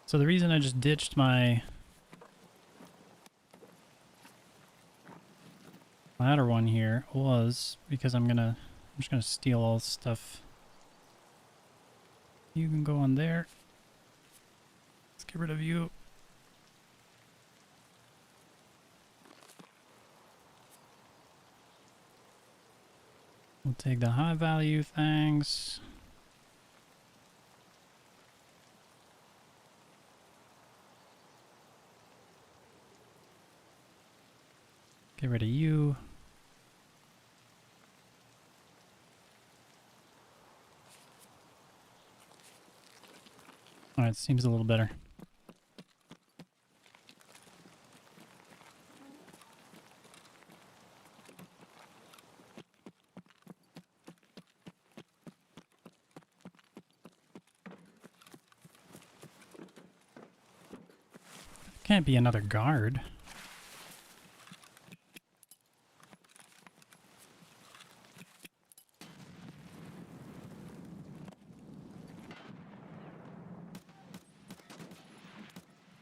So the reason I just ditched my ladder one here was because I'm just gonna steal all this stuff. You can go on there. Let's get rid of you. We'll take the high value things. Get rid of you. Alright, seems a little better. Can't be another guard.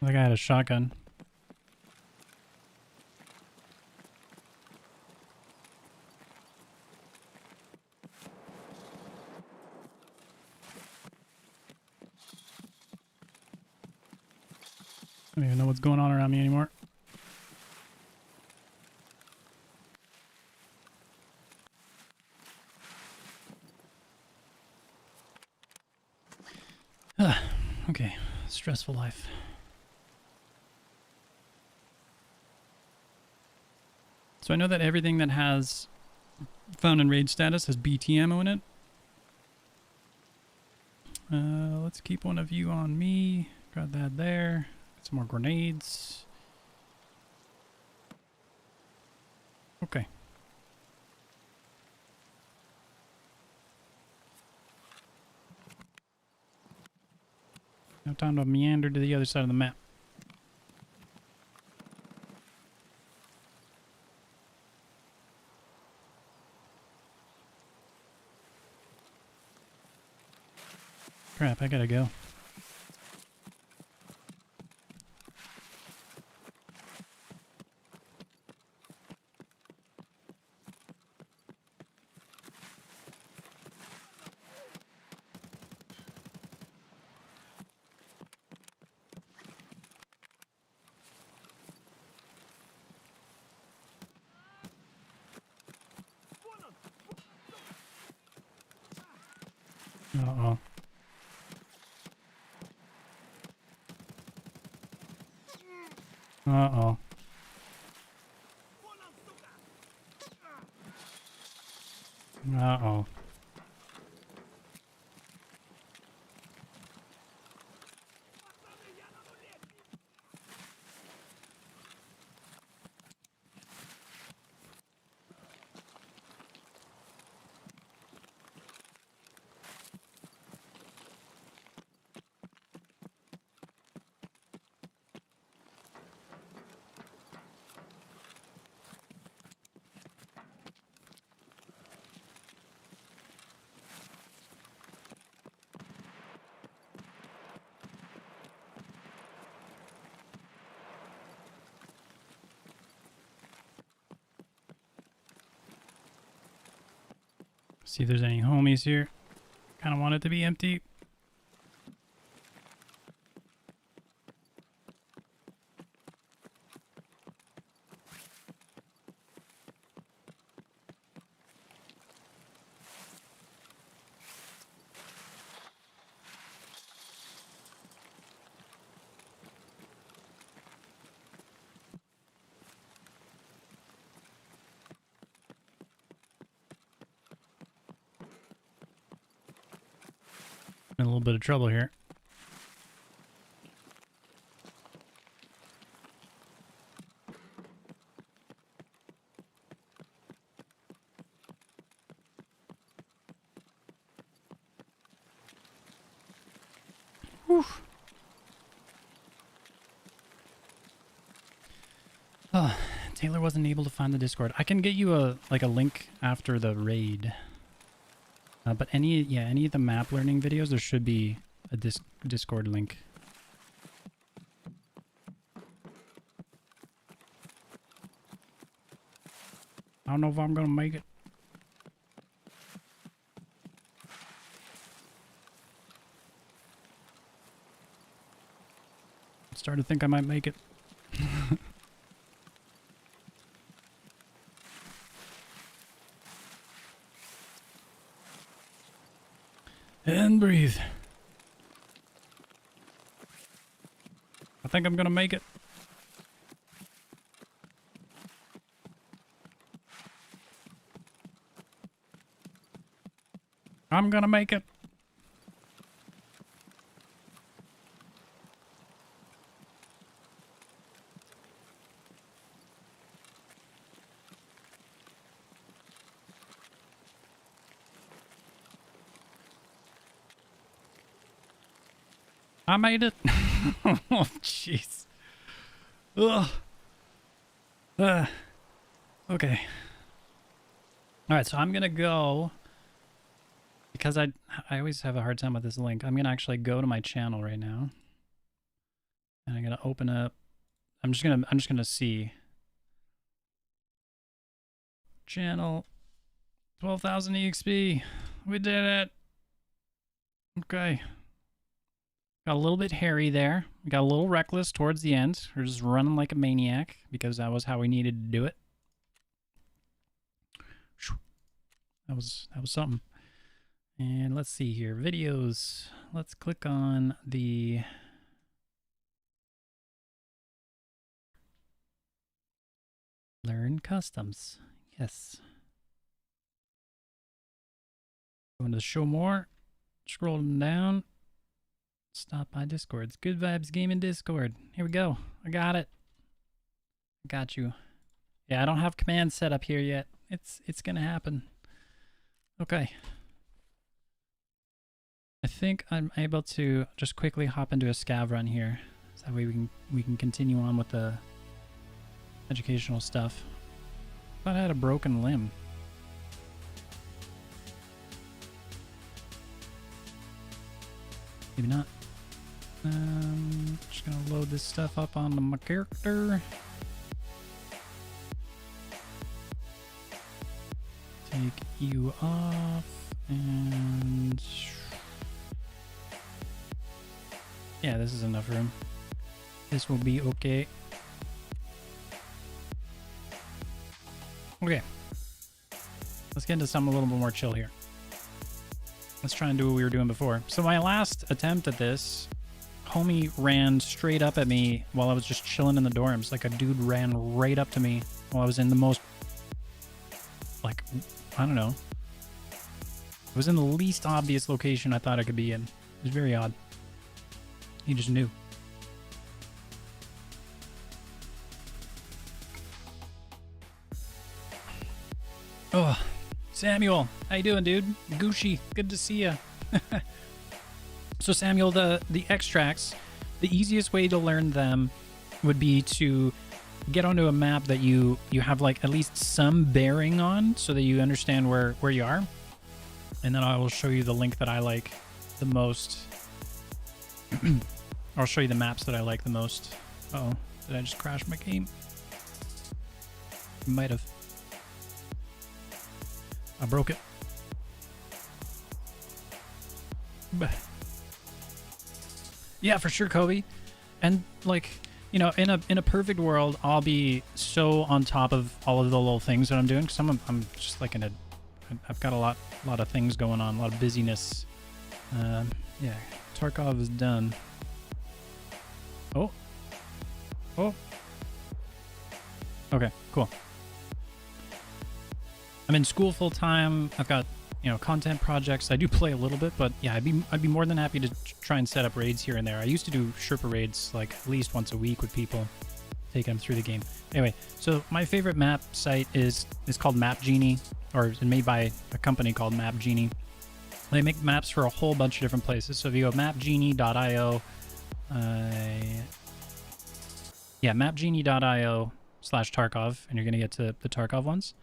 I think I had a shotgun. I don't even know what's going on around me anymore. Okay, stressful life. So I know that everything that has found in raid status has BT ammo in it. Let's keep one of you on me. Got that there. Got some more grenades. Okay. have time to meander to the other side of the map. Crap, I gotta go. Uh-oh. Uh-oh. Uh-oh. See if there's any homies here. Kind of want it to be empty. In a little bit of trouble here. Whew. Oh, Taylor wasn't able to find the Discord. I can get you a link after the raid. But any of the map learning videos, there should be a Discord link. I don't know if I'm gonna make it. I'm starting to think I might make it. And breathe. I think I'm gonna make it. I'm gonna make it. I made it. Oh, jeez. Ugh. Okay. All right, so I'm gonna go because I always have a hard time with this link. I'm gonna actually go to my channel right now, and I'm gonna open up. I'm just gonna see channel 12,000 EXP. We did it. Okay. Got a little bit hairy there. We got a little reckless towards the end. We're just running like a maniac because that was how we needed to do it. That was something. And let's see here. Videos. Let's click on the Learn Customs. Yes. Going to show more. Scrolling down. Stop by Discords. Good Vibes Gaming Discord. Here we go. I got it. I got you. Yeah, I don't have commands set up here yet. It's gonna happen. Okay. I think I'm able to just quickly hop into a scav run here. So that way we can continue on with the educational stuff. Thought I had a broken limb. Maybe not. Just gonna load this stuff up onto my character. Take you off and yeah, this is enough room. This will be okay. Okay. Let's get into something a little bit more chill here. Let's try and do what we were doing before. So my last attempt at this, homie ran straight up at me while I was just chilling in the dorms. Like a dude ran right up to me while I was in the most, like, I don't know. It was in the least obvious location I thought I could be in. It was very odd. He just knew. Oh, Samuel, how you doing, dude? Gucci, good to see ya. So Samuel, the extracts, the easiest way to learn them would be to get onto a map that you have like at least some bearing on, so that you understand where you are. And then I will show you the link that I like the most. I'll show you the maps that I like the most. Uh-oh, did I just crash my game? Might have. I broke it. Yeah, for sure, Kobe. And like, you know, in a perfect world, I'll be so on top of all of the little things that I'm doing, because I'm just like I've got a lot of things going on, a lot of busyness. Yeah, Tarkov is done. Oh. Okay, cool. I'm in school full time. I've got, you know, content projects. I do play a little bit, but yeah, I'd be more than happy to try and set up raids here and there. I used to do Sherpa raids like at least once a week with people, taking them through the game. Anyway, so my favorite map site is called Map Genie, or it's made by a company called Map Genie. They make maps for a whole bunch of different places. So if you go mapgenie.io, yeah, mapgenie.io/Tarkov, and you're gonna get to the Tarkov ones.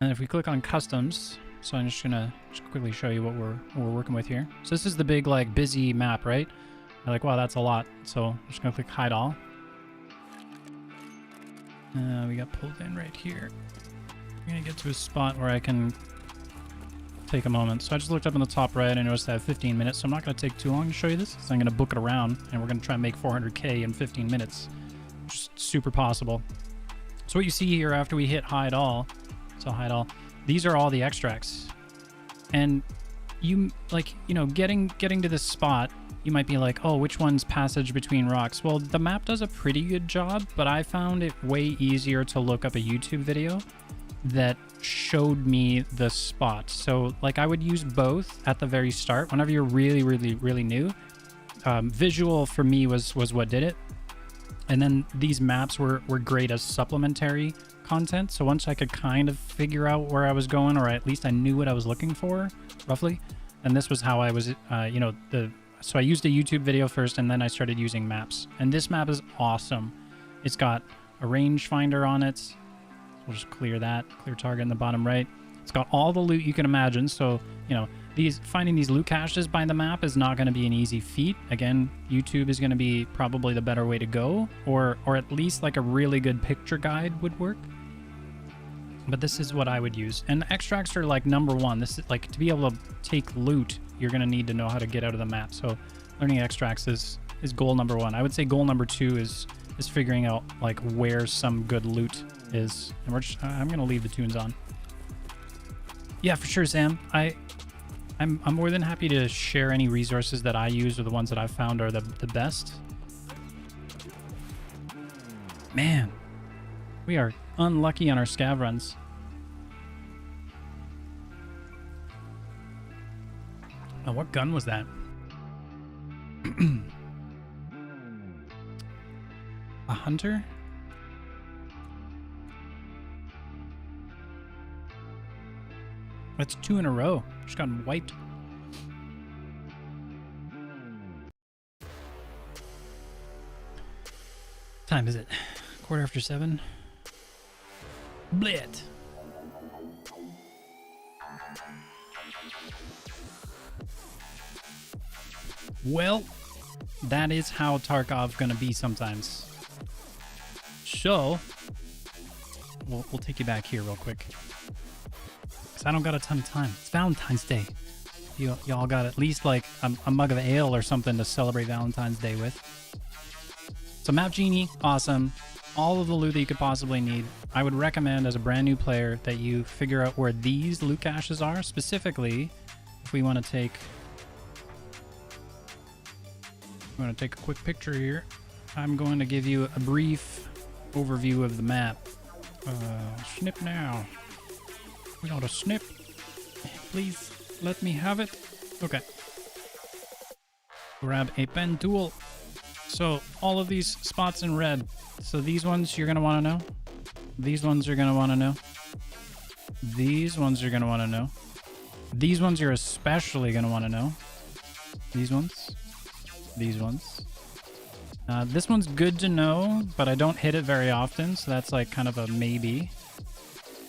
And if we click on customs, so I'm just gonna quickly show you what we're working with here. So this is the big like busy map, right? I'm like, wow, that's a lot. So I'm just gonna click hide all. We got pulled in right here. I'm gonna get to a spot where I can take a moment. So I just looked up in the top right and noticed I have 15 minutes. So I'm not gonna take too long to show you this. So I'm gonna book it around, and we're gonna try and make 400K in 15 minutes, which is super possible. So what you see here after we hit hide all. So hide all. These are all the extracts. And you, like, you know, getting to this spot, you might be like, oh, which one's passage between rocks? Well, the map does a pretty good job, but I found it way easier to look up a YouTube video that showed me the spot. So, like, I would use both at the very start, whenever you're really new. Visual for me was what did it. And then these maps were great as supplementary content. So once I could kind of figure out where I was going, or at least I knew what I was looking for, roughly. And this was how I was, you know, so I used a YouTube video first, and then I started using maps. And this map is awesome. It's got a rangefinder on it. We'll just clear that, clear target in the bottom right. It's got all the loot you can imagine. So, you know, finding these loot caches by the map is not going to be an easy feat. Again, YouTube is going to be probably the better way to go, or at least like a really good picture guide would work. But this is what I would use. And extracts are like number one. This is like, to be able to take loot, you're going to need to know how to get out of the map. So learning extracts is goal number one. I would say goal number two is figuring out like where some good loot is. And I'm going to leave the tunes on. Yeah, for sure, Sam. I'm more than happy to share any resources that I use, or the ones that I've found are the best. Man, we are unlucky on our scav runs. Oh, what gun was that? A hunter? That's 2 in a row. Just got wiped. Time is it? 7:15. Blit. Well, that is how Tarkov gonna be sometimes. So, we'll take you back here real quick. Because I don't got a ton of time. It's Valentine's Day. Y'all got at least like a mug of ale or something to celebrate Valentine's Day with. So Map Genie, awesome. All of the loot that you could possibly need. I would recommend as a brand new player that you figure out where these loot caches are. Specifically, if we want to take a quick picture here, I'm going to give you a brief overview of the map. Snip now. We got a snip. Please let me have it. Okay. Grab a pen tool. So all of these spots in red. So these ones you're going to want to know. These ones you're going to want to know. These ones you're going to want to know. These ones you're especially going to want to know. These ones. These ones. This one's good to know, but I don't hit it very often, so that's like kind of a maybe.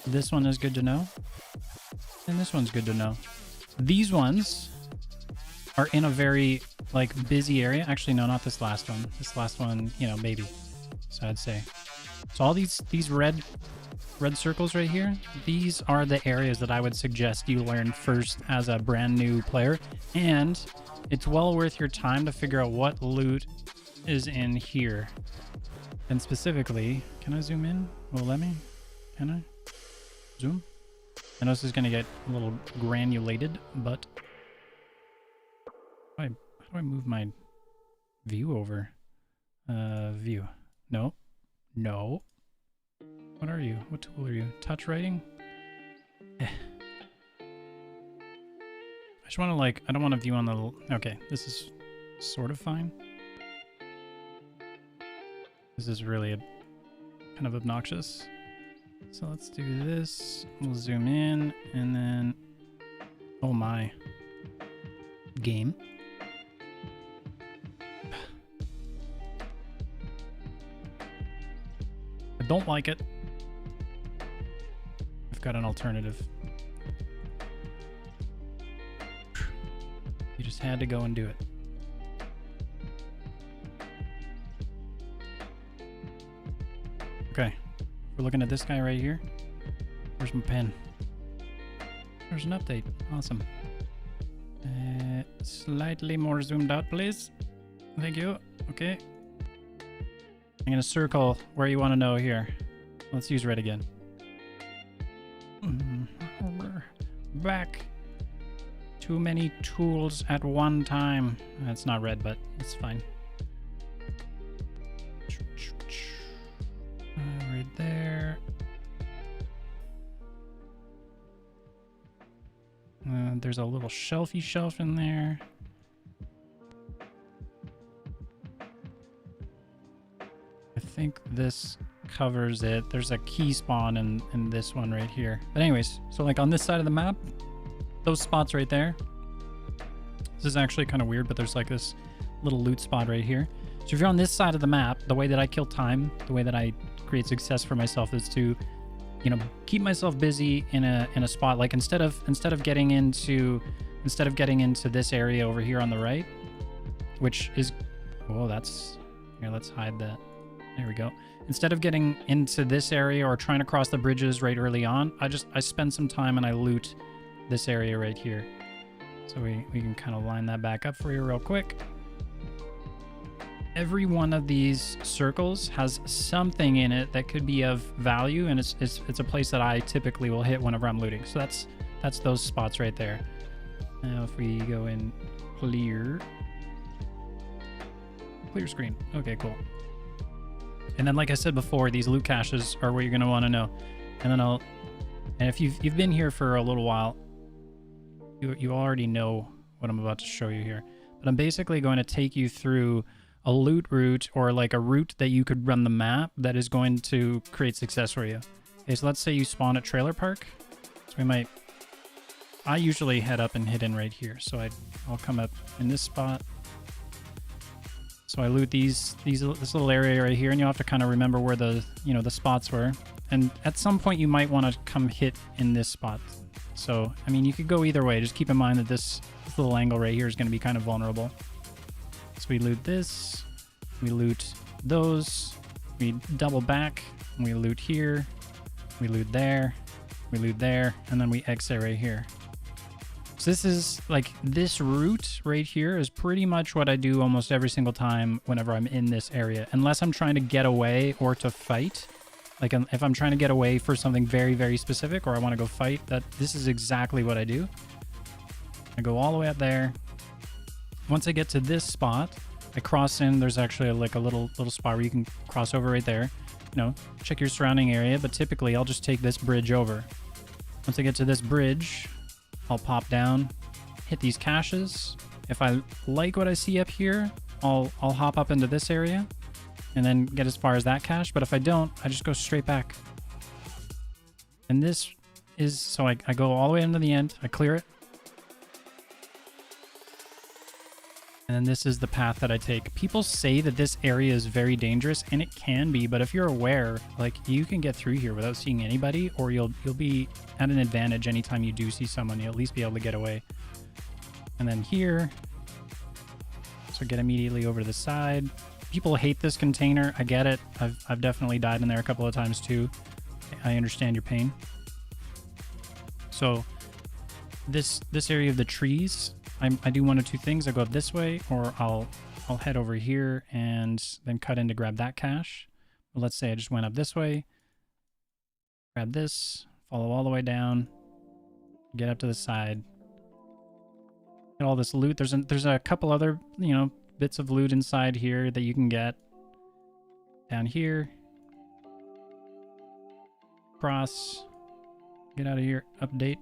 This one is good to know. And this one's good to know. These ones are in a very like busy area. Actually, no, not this last one. This last one, you know, maybe. So I'd say. So all these red circles right here, these are the areas that I would suggest you learn first as a brand new player. And it's well worth your time to figure out what loot is in here. And specifically, can I zoom in? Will it let me? Can I? Zoom? I know this is going to get a little granulated, but how do I move my view over? View. No. No. What are you? What tool are you? Touch writing? I just want to like, I don't want to view on the, okay, this is sort of fine. This is really kind of obnoxious. So let's do this. We'll zoom in and then, oh my, game. I don't like it. I've got an alternative. You just had to go and do it. Okay, we're looking at this guy right here. Where's my pen? There's an update. Awesome. Slightly more zoomed out, please. Thank you. Okay. I'm going to circle where you want to know here. Let's use red again. Back. Too many tools at one time. That's not red, but it's fine. Right there. There's a little shelfy shelf in there. I think this covers it. There's a key spawn in this one right here. But anyways, so like on this side of the map, those spots right there. This is actually kind of weird, but there's like this little loot spot right here. So if you're on this side of the map, the way that I kill time, the way that I create success for myself is to, you know, keep myself busy in a spot. Like instead of getting into this area over here on the right, which is, oh, that's, here, let's hide that. There we go. Instead of getting into this area or trying to cross the bridges right early on, I spend some time and I loot this area right here. So we can kind of line that back up for you real quick. Every one of these circles has something in it that could be of value, and it's a place that I typically will hit whenever I'm looting. So that's those spots right there. Now if we go in clear screen. Okay, cool. And then like I said before, these loot caches are what you're going to want to know. And then and if you've been here for a little while, you already know what I'm about to show you here. But I'm basically going to take you through a loot route, or like a route that you could run the map that is going to create success for you. Okay, so let's say you spawn at Trailer Park. So I usually head up and hit in right here. So I'll come up in this spot, So I loot this little area right here, and you'll have to kind of remember where the, you know, the spots were. And at some point you might want to come hit in this spot. So, I mean, you could go either way. Just keep in mind that this little angle right here is going to be kind of vulnerable. So we loot this, we loot those, we double back, and we loot here, we loot there, we loot there, and then we exit right here. So this is like, this route right here is pretty much what I do almost every single time whenever I'm in this area, unless I'm trying to get away or to fight. Like if I'm trying to get away for something very, very specific, or I want to go fight, this is exactly what I do. I go all the way up there. Once I get to this spot, I cross in. There's actually like a little spot where you can cross over right there. You know, check your surrounding area, but typically I'll just take this bridge over. Once I get to this bridge, I'll pop down, hit these caches. If I like what I see up here, I'll hop up into this area and then get as far as that cache. But if I don't, I just go straight back. And this is, so I go all the way into the end, I clear it. And then this is the path that I take. People say that this area is very dangerous, and it can be, but if you're aware, like, you can get through here without seeing anybody, or you'll be at an advantage anytime you do see someone. You'll at least be able to get away. And then here, so get immediately over to the side. People hate this container. I get it. I've definitely died in there a couple of times too. I understand your pain. So this area of the trees, I do one of two things. I go up this way, or I'll head over here and then cut in to grab that cache. But let's say I just went up this way, grab this, follow all the way down, get up to the side, get all this loot. There's a couple other, you know, bits of loot inside here that you can get. Down here, cross, get out of here, update.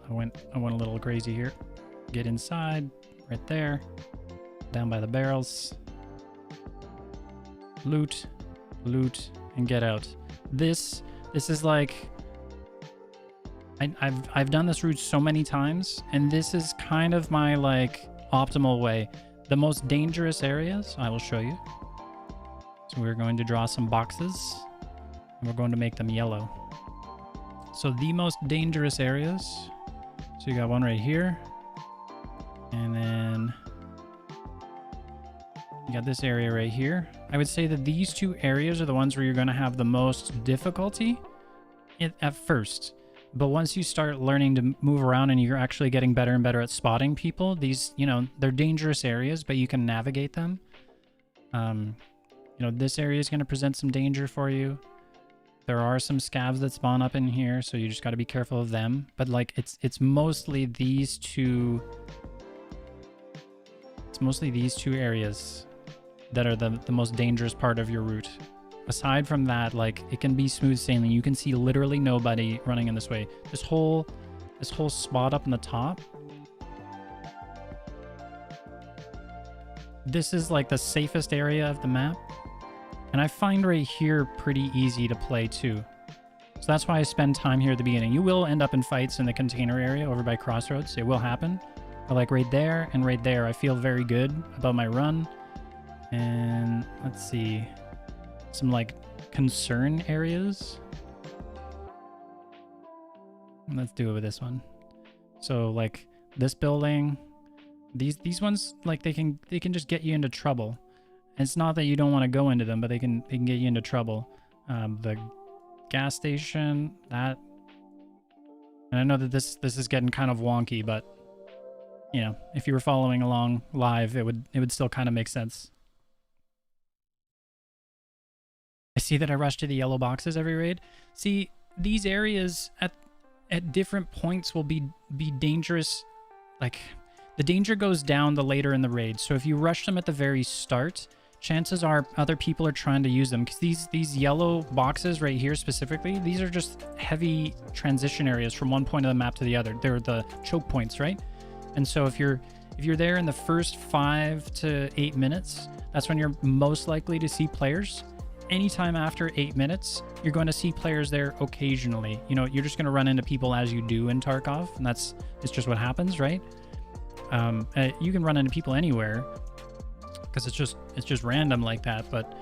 I went a little crazy here. Get inside, right there, down by the barrels. Loot, loot, and get out. This is like, I've done this route so many times, and this is kind of my like optimal way. The most dangerous areas, I will show you. So we're going to draw some boxes, and we're going to make them yellow. So the most dangerous areas, so you got one right here, and then you got this area right here. I would say that these two areas are the ones where you're going to have the most difficulty at first. But once you start learning to move around and you're actually getting better and better at spotting people, these, you know, they're dangerous areas, but you can navigate them. You know, this area is going to present some danger for you. There are some scavs that spawn up in here, so you just got to be careful of them. But like, it's mostly these two. It's mostly these two areas that are the most dangerous part of your route. Aside from that, like, it can be smooth sailing. You can see literally nobody running in this way. This whole spot up in the top. This is like the safest area of the map. And I find right here pretty easy to play too. So that's why I spend time here at the beginning. You will end up in fights in the container area over by Crossroads. It will happen. But like right there and right there, I feel very good about my run. And let's see. Some like concern areas. Let's do it with this one. So like this building, these ones, like they can just get you into trouble. It's not that you don't want to go into them, but they can get you into trouble. The gas station, that, and I know that this is getting kind of wonky, but you know, if you were following along live, it would still kind of make sense. I see that I rush to the yellow boxes every raid. See, these areas at different points will be dangerous. Like, the danger goes down the later in the raid. So if you rush them at the very start, chances are other people are trying to use them, because these yellow boxes right here specifically, these are just heavy transition areas from one point of the map to the other. They're the choke points, right? And so if you're there in the first 5 to 8 minutes, that's when you're most likely to see players. Anytime after 8 minutes, you're going to see players there occasionally. You know, you're just going to run into people as you do in Tarkov, and it's just what happens, right? You can run into people anywhere because it's just random like that. But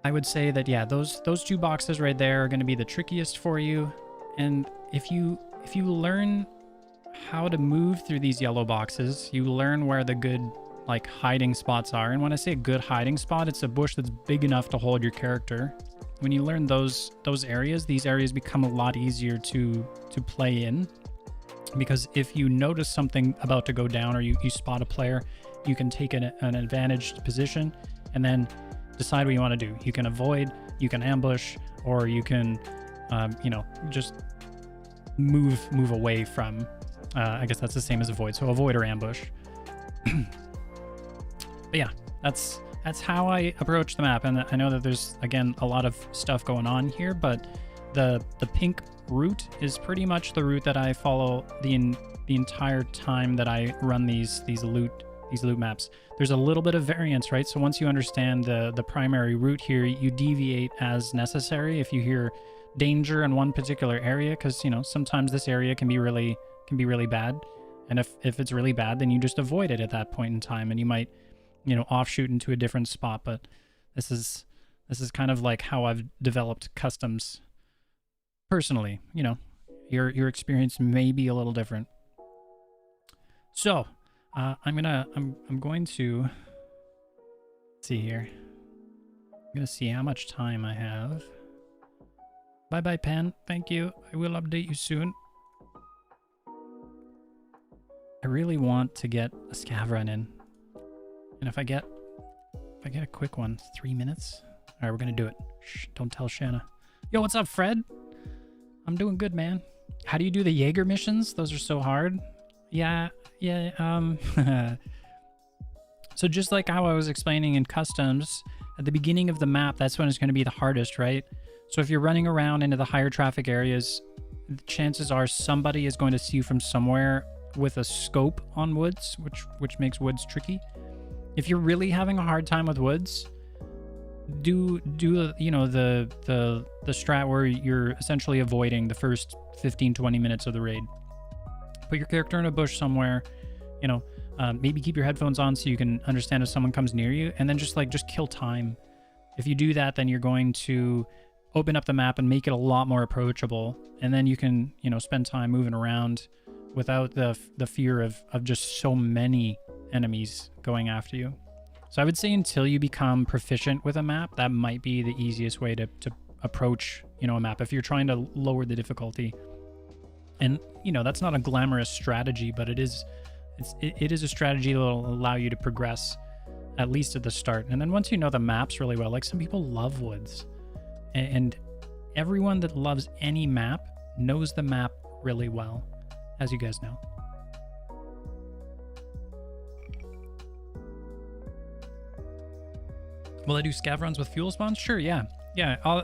I would say that, yeah, those two boxes right there are going to be the trickiest for you. And if you learn how to move through these yellow boxes, you learn where the good like hiding spots are. And when I say good hiding spot, it's a bush that's big enough to hold your character. When you learn these areas become a lot easier to play in, because if you notice something about to go down, or you spot a player, you can take an advantaged position and then decide what you want to do. You can avoid, you can ambush, or you can just move away from, I guess that's the same as avoid, so avoid or ambush. But yeah, that's how I approach the map. And I know that there's, again, a lot of stuff going on here, but the pink route is pretty much the route that I follow the entire time that I run these loot maps. There's a little bit of variance, right? So once you understand the primary route here, you deviate as necessary if you hear danger in one particular area, because sometimes this area can be really bad, and if it's really bad, then you just avoid it at that point in time, and you might offshoot into a different spot. But this is kind of like how I've developed customs personally. Your experience may be a little different. So I'm going to see here. I'm gonna see how much time I have. Bye Pen, thank you. I will update you soon. I really want to get a scav run in. And if I get a quick one, 3 minutes. All right, we're gonna do it. Shh, don't tell Shanna. Yo, what's up, Fred? I'm doing good, man. How do you do the Jaeger missions? Those are so hard. Yeah. So just like how I was explaining in customs, at the beginning of the map, that's when it's going to be the hardest, right? So if you're running around into the higher traffic areas, the chances are somebody is going to see you from somewhere with a scope on woods, which makes woods tricky. If you're really having a hard time with woods, do the strat where you're essentially avoiding the first 15-20 minutes of the raid. Put your character in a bush somewhere, maybe keep your headphones on so you can understand if someone comes near you, and then just kill time. If you do that, then you're going to open up the map and make it a lot more approachable, and then you can spend time moving around without the fear of just so many enemies going after you. So I would say until you become proficient with a map, that might be the easiest way to approach a map if you're trying to lower the difficulty. And that's not a glamorous strategy, but it is a strategy that will allow you to progress, at least at the start. And then once you know the maps really well, like some people love woods, and everyone that loves any map knows the map really well, as you guys know. Will I do scav runs with fuel spawns? Sure, yeah.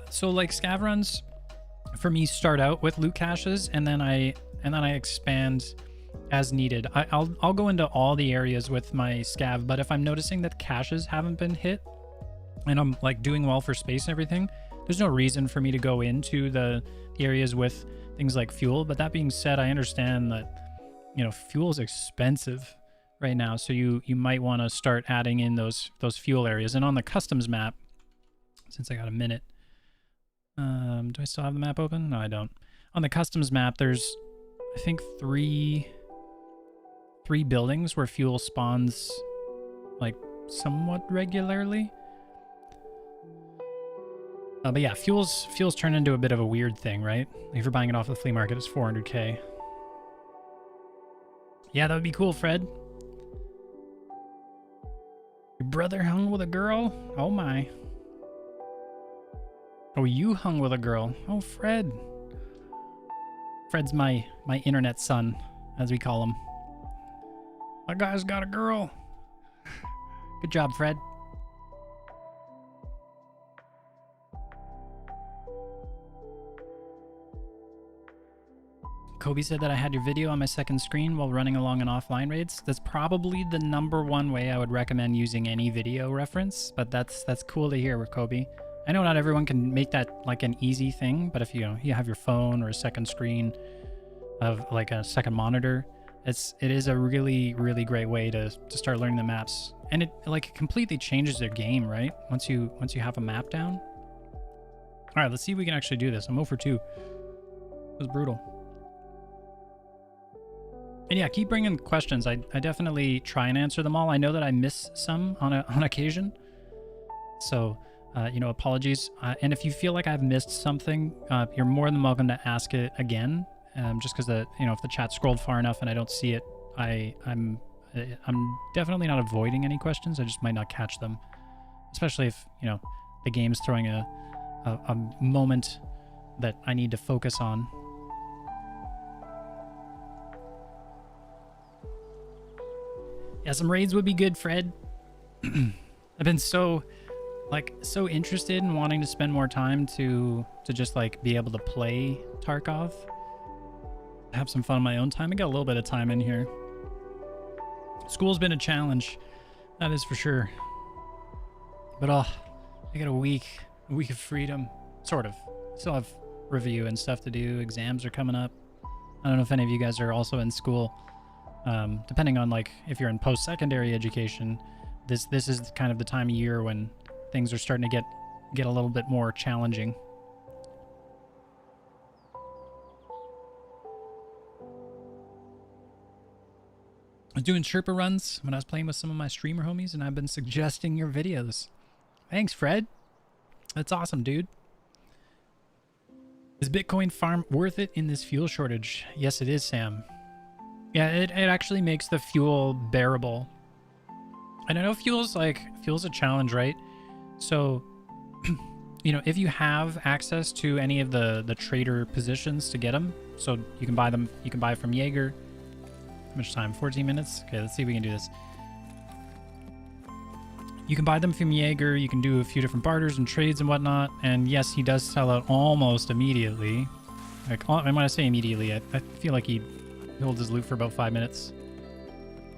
So like scav runs for me start out with loot caches, and then I expand as needed. I'll go into all the areas with my scav, but if I'm noticing that caches haven't been hit and I'm like doing well for space and everything, there's no reason for me to go into the areas with things like fuel. But that being said, I understand that fuel is expensive right now, so you might want to start adding in those fuel areas. And on the customs map, since I got a minute, do I still have the map open? No, I don't. On the customs map, there's I think three buildings where fuel spawns like somewhat regularly. But yeah, fuel's turned into a bit of a weird thing, right? If you're buying it off the flea market, it's 400k. Yeah, that would be cool, Fred. Your brother hung with a girl? Oh my. Oh, you hung with a girl. Oh, Fred. Fred's my internet son, as we call him. My guy's got a girl. Good job, Fred. Kobe said that I had your video on my second screen while running along in offline raids. That's probably the #1 way I would recommend using any video reference, but that's cool to hear, Kobe. I know not everyone can make that like an easy thing, but if you have your phone or a second screen of like a second monitor, it is a really, really great way to start learning the maps. And it like completely changes their game, right? Once you have a map down. All right, let's see if we can actually do this. I'm 0 for 2. It was brutal. And yeah, keep bringing questions. I definitely try and answer them all. I know that I miss some on occasion. So, you know, apologies. And if you feel like I've missed something, you're more than welcome to ask it again. Just because you know, if the chat scrolled far enough and I don't see it, I'm definitely not avoiding any questions. I just might not catch them, especially if, you know, the game's throwing a moment that I need to focus on. Yeah, some raids would be good, Fred. I've been so interested in wanting to spend more time to just like be able to play Tarkov, have some fun on my own time. I got a little bit of time in here. School's been a challenge, that is for sure. But I got a week of freedom, sort of. Still have review and stuff to do. Exams are coming up. I don't know if any of you guys are also in school. Depending on like if you're in post-secondary education, this is kind of the time of year when things are starting to get a little bit more challenging. I was doing Sherpa runs when I was playing with some of my streamer homies, and I've been suggesting your videos. Thanks, Fred. That's awesome, dude. Is Bitcoin farm worth it in this fuel shortage? Yes, it is, Sam. Yeah, it actually makes the fuel bearable. And I know fuel's a challenge, right? So, you know, if you have access to any of the trader positions to get them, so you can buy them, you can buy from Jaeger. How much time? 14 minutes? Okay, let's see if we can do this. You can buy them from Jaeger, you can do a few different barters and trades and whatnot, and yes, he does sell out almost immediately. Like, and when I say immediately, I feel like he holds his loot for about 5 minutes.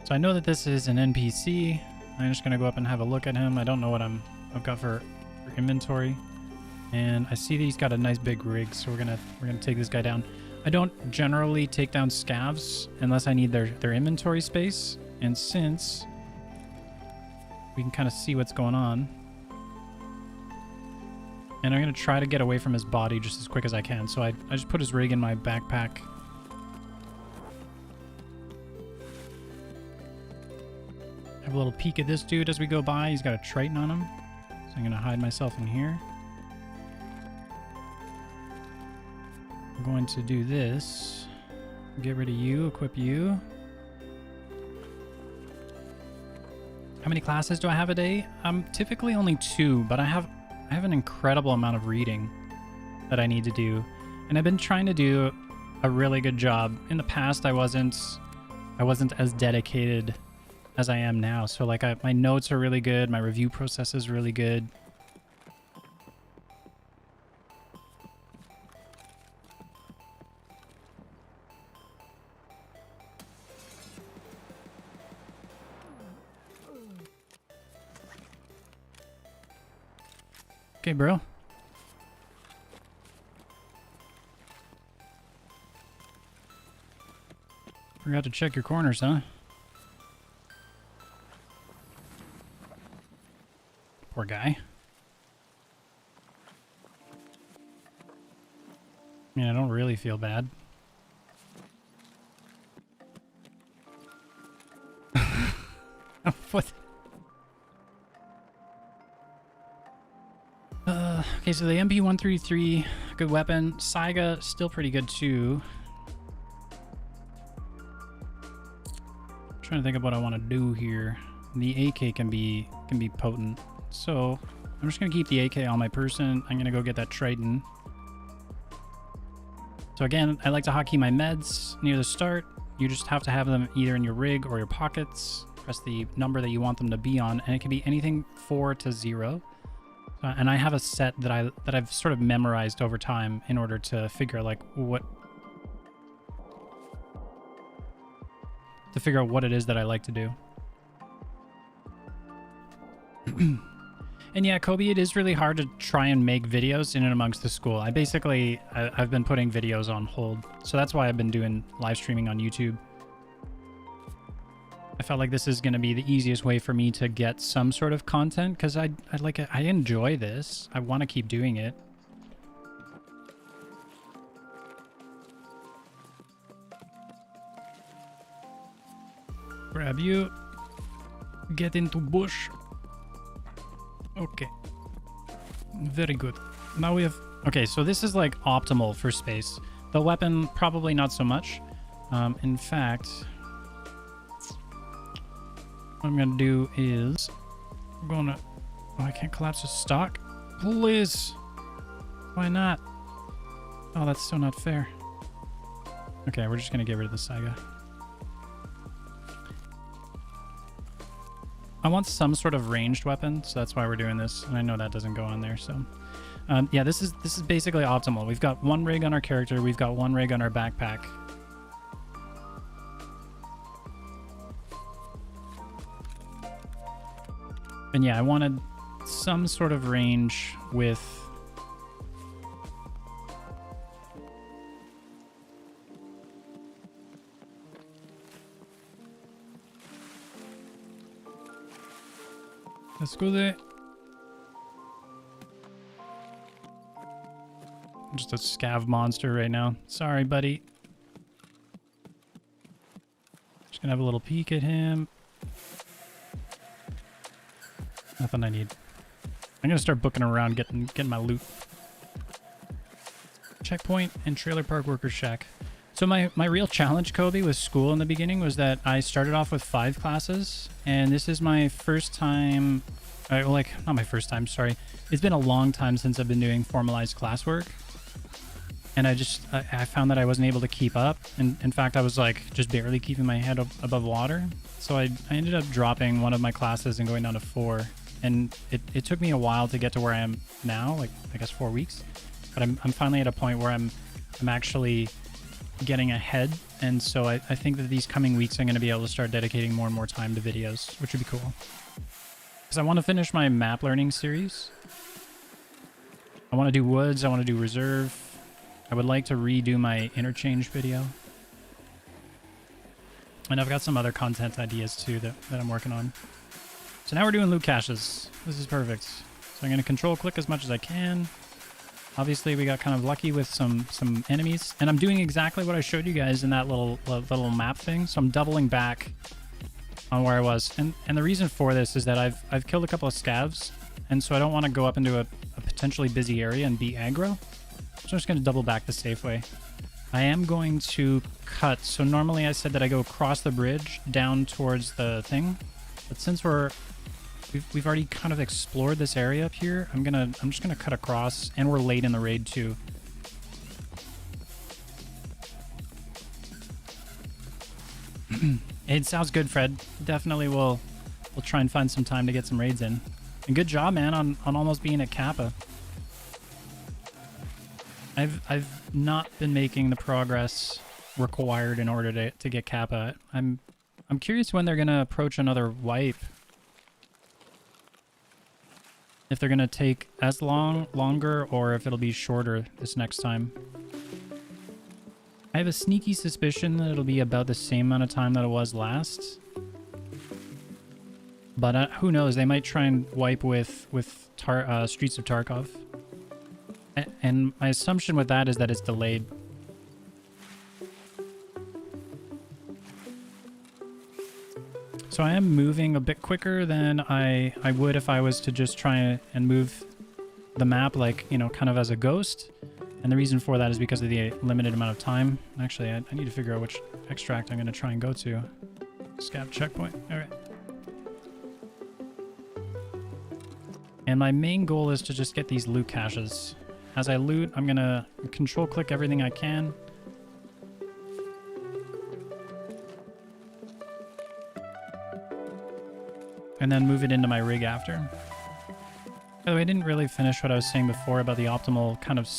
So I know that this is an NPC. I'm just gonna go up and have a look at him. I don't know what I've got for inventory. And I see that he's got a nice big rig, so we're gonna take this guy down. I don't generally take down scavs unless I need their inventory space, and since we can kind of see what's going on. And I'm gonna try to get away from his body just as quick as I can. So I just put his rig in my backpack. Have a little peek at this dude as we go by. He's got a Triton on him. So I'm gonna hide myself in here. I'm going to do this. Get rid of you, equip you. How many classes do I have a day? Typically only 2, but I have an incredible amount of reading that I need to do. And I've been trying to do a really good job. In the past, I wasn't as dedicated as I am now. So like my notes are really good. My review process is really good. Okay, bro. Forgot to check your corners, huh? Poor guy. I mean, I don't really feel bad. What? Okay, so the MP133, good weapon. Saiga, still pretty good too. I'm trying to think of what I want to do here. The AK can be potent. So I'm just gonna keep the AK on my person. I'm gonna go get that Triton. So again, I like to hotkey my meds near the start. You just have to have them either in your rig or your pockets. Press the number that you want them to be on, and it can be anything 4 to 0. And I have a set that I've sort of memorized over time in order to figure out what it is that I like to do. And yeah, Kobe, it is really hard to try and make videos in and amongst the school. I've been putting videos on hold. So that's why I've been doing live streaming on YouTube. I felt like this is going to be the easiest way for me to get some sort of content because I like it. I enjoy this. I want to keep doing it. Grab you. Get into bush. Okay. Very good. Now we have... Okay, so this is like optimal for space. The weapon, probably not so much. In fact... what I'm gonna do is I'm gonna... Oh, I can't collapse the stock. Please. Why not? Oh, that's so not fair. Okay, we're just gonna get rid of the Saiga. I want some sort of ranged weapon, so that's why we're doing this. And I know that doesn't go on there, so... yeah, this is basically optimal. We've got one rig on our character. We've got one rig on our backpack. And yeah, I wanted some sort of range with... Let's go there. I'm just a scav monster right now. Sorry, buddy. Just gonna have a little peek at him. Nothing I need. I'm gonna start booking around, getting my loot. Checkpoint and trailer park worker shack. So my real challenge, Kobe, with school in the beginning was that I started off with 5 classes, and this is my first time, like, not my first time, sorry. It's been a long time since I've been doing formalized classwork, and I found that I wasn't able to keep up, and in fact, I was like just barely keeping my head above water, so I ended up dropping one of my classes and going down to 4, and it took me a while to get to where I am now, like, I guess 4 weeks, but I'm finally at a point where I'm actually getting ahead, and so I think that these coming weeks I'm going to be able to start dedicating more and more time to videos, which would be cool. Because I want to finish my map learning series. I want to do woods, I want to do reserve. I would like to redo my interchange video. And I've got some other content ideas too that I'm working on. So now we're doing loot caches. This is perfect. So I'm going to control click as much as I can. Obviously, we got kind of lucky with some enemies, and I'm doing exactly what I showed you guys in that little map thing. So I'm doubling back on where I was, and the reason for this is that I've killed a couple of scavs, and so I don't want to go up into a potentially busy area and be aggro. So I'm just going to double back the safe way. I am going to cut. So normally I said that I go across the bridge down towards the thing, but since we've already kind of explored this area up here, I'm just gonna cut across, and we're late in the raid too. It sounds good, Fred. Definitely we'll try and find some time to get some raids in. And good job, man, on almost being at Kappa. I've not been making the progress required in order to get Kappa. I'm curious when they're gonna approach another wipe. If they're going to take as longer, or if it'll be shorter this next time. I have a sneaky suspicion that it'll be about the same amount of time that it was last. But who knows? They might try and wipe with Streets of Tarkov. And my assumption with that is that it's delayed. So I am moving a bit quicker than I would if I was to just try and move the map, like, you know, kind of as a ghost. And the reason for that is because of the limited amount of time. Actually, I need to figure out which extract I'm going to try and go to. Scav checkpoint. All right. And my main goal is to just get these loot caches. As I loot, I'm going to control click everything I can. And then move it into my rig after. By the way, I didn't really finish what I was saying before about the optimal kind of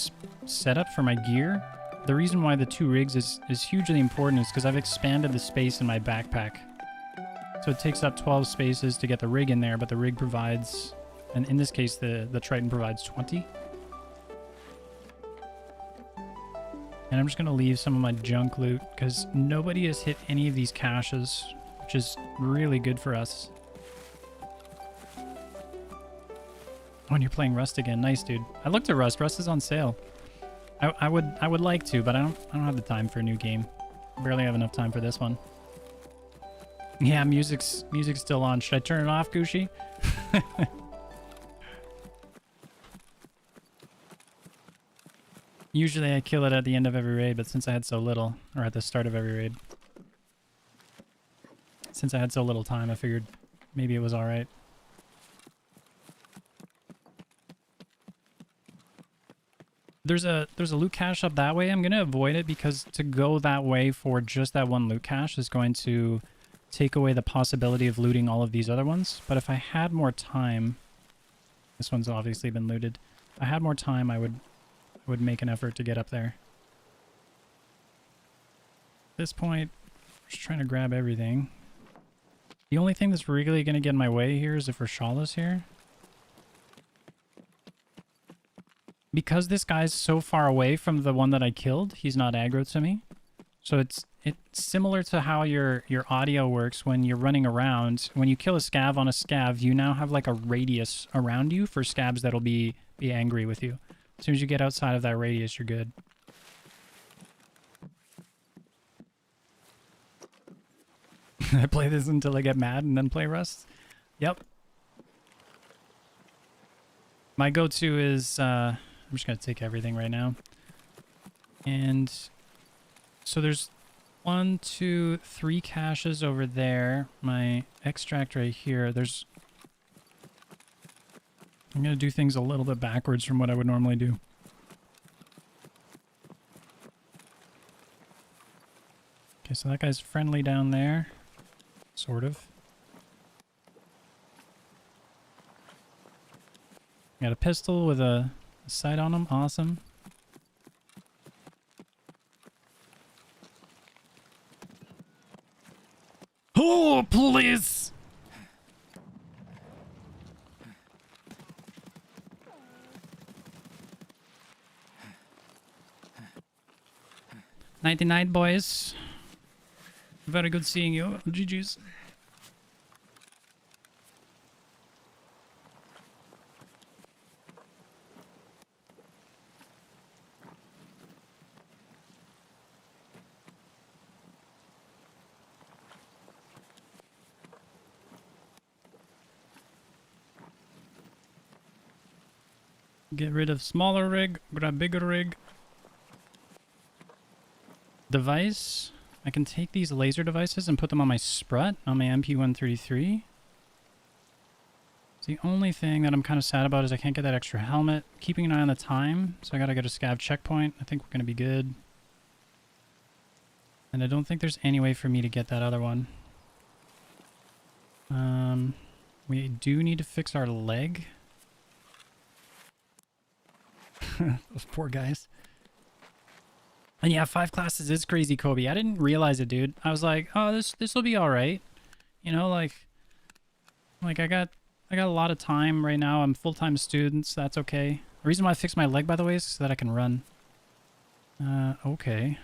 setup for my gear. The reason why the 2 rigs is hugely important is because I've expanded the space in my backpack. So it takes up 12 spaces to get the rig in there, but the rig provides, and in this case, the Triton provides 20. And I'm just going to leave some of my junk loot because nobody has hit any of these caches which is really good for us. When you're playing Rust again, nice, dude. I looked at Rust. Rust is on sale. I would like to, but I don't have the time for a new game. I barely have enough time for this one. Yeah, music's still on. Should I turn it off, Gucci? Usually I kill it at the end of every raid, but since I had so little, or at the start of every raid, since I had so little time, I figured maybe it was alright. There's a loot cache up that way. I'm going to avoid it because to go that way for just that one loot cache is going to take away the possibility of looting all of these other ones. But if I had more time, this one's obviously been looted. If I had more time, I would make an effort to get up there. At this point, I'm just trying to grab everything. The only thing that's really going to get in my way here is if Rashal's here. Because this guy's so far away from the one that I killed, he's not aggro to me. So it's similar to how your audio works when you're running around. When you kill a scav on a scav, you now have like a radius around you for scavs that'll be angry with you. As soon as you get outside of that radius, you're good. I play this until I get mad and then play Rust. Yep. My go-to is... I'm just going to take everything right now. And so there's 1, 2, 3 caches over there. My extract right here. I'm going to do things a little bit backwards from what I would normally do. Okay, so that guy's friendly down there. Sort of. Got a pistol with a sight on him. Awesome. Oh, please! Nighty-night, boys. Very good seeing you. GG's. Get rid of smaller rig, grab bigger rig. Device. I can take these laser devices and put them on my Sprut, on my MP133. The only thing that I'm kind of sad about is I can't get that extra helmet. Keeping an eye on the time, so I gotta get a scav checkpoint. I think we're gonna be good. And I don't think there's any way for me to get that other one. We do need to fix our leg. Those poor guys. And yeah, 5 classes is crazy, Kobe. I didn't realize it, dude. I was like, oh, this will be all right. You know, like I got a lot of time right now. I'm full-time student, so that's okay. The reason why I fixed my leg, by the way, is so that I can run. Okay.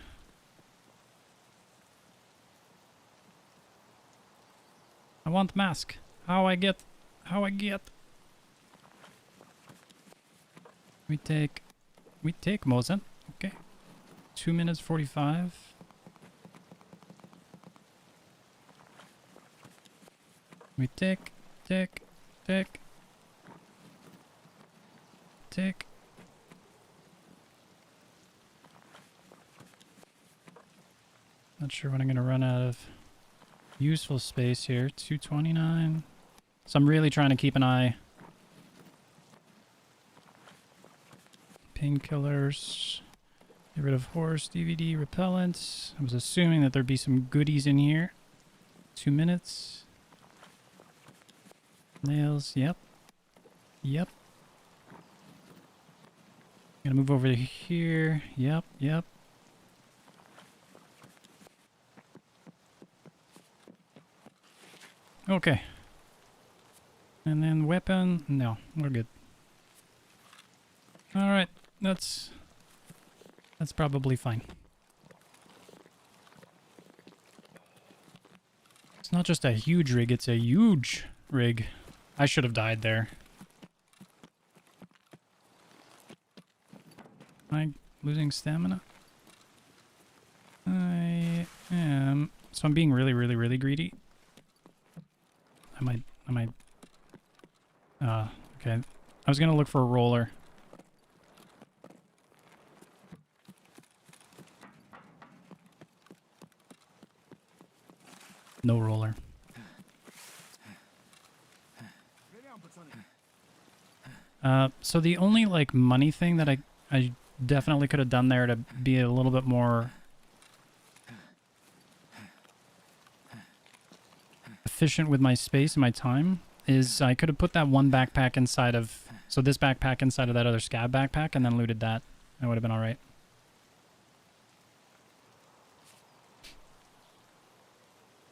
I want mask. How I get? We take Mosen. Okay. 2 minutes 45. We take. Not sure when I'm gonna run out of useful space here. 229. So I'm really trying to keep an eye. Painkillers. Get rid of horse, DVD, repellent. I was assuming that there'd be some goodies in here. 2 minutes. Nails, yep. Gonna move over here. Yep. Okay. And then weapon. No, we're good. Alright, that's probably fine. It's not just a huge rig, it's a huge rig. I should have died there. Am I losing stamina? I am. So I'm being really, really, really greedy. I might. Okay. I was gonna look for a roller. No roller. So the only like money thing that I definitely could have done there to be a little bit more efficient with my space and my time is I could have put that one backpack inside of, so this backpack inside of that other Scav backpack and then looted that. That would have been all right.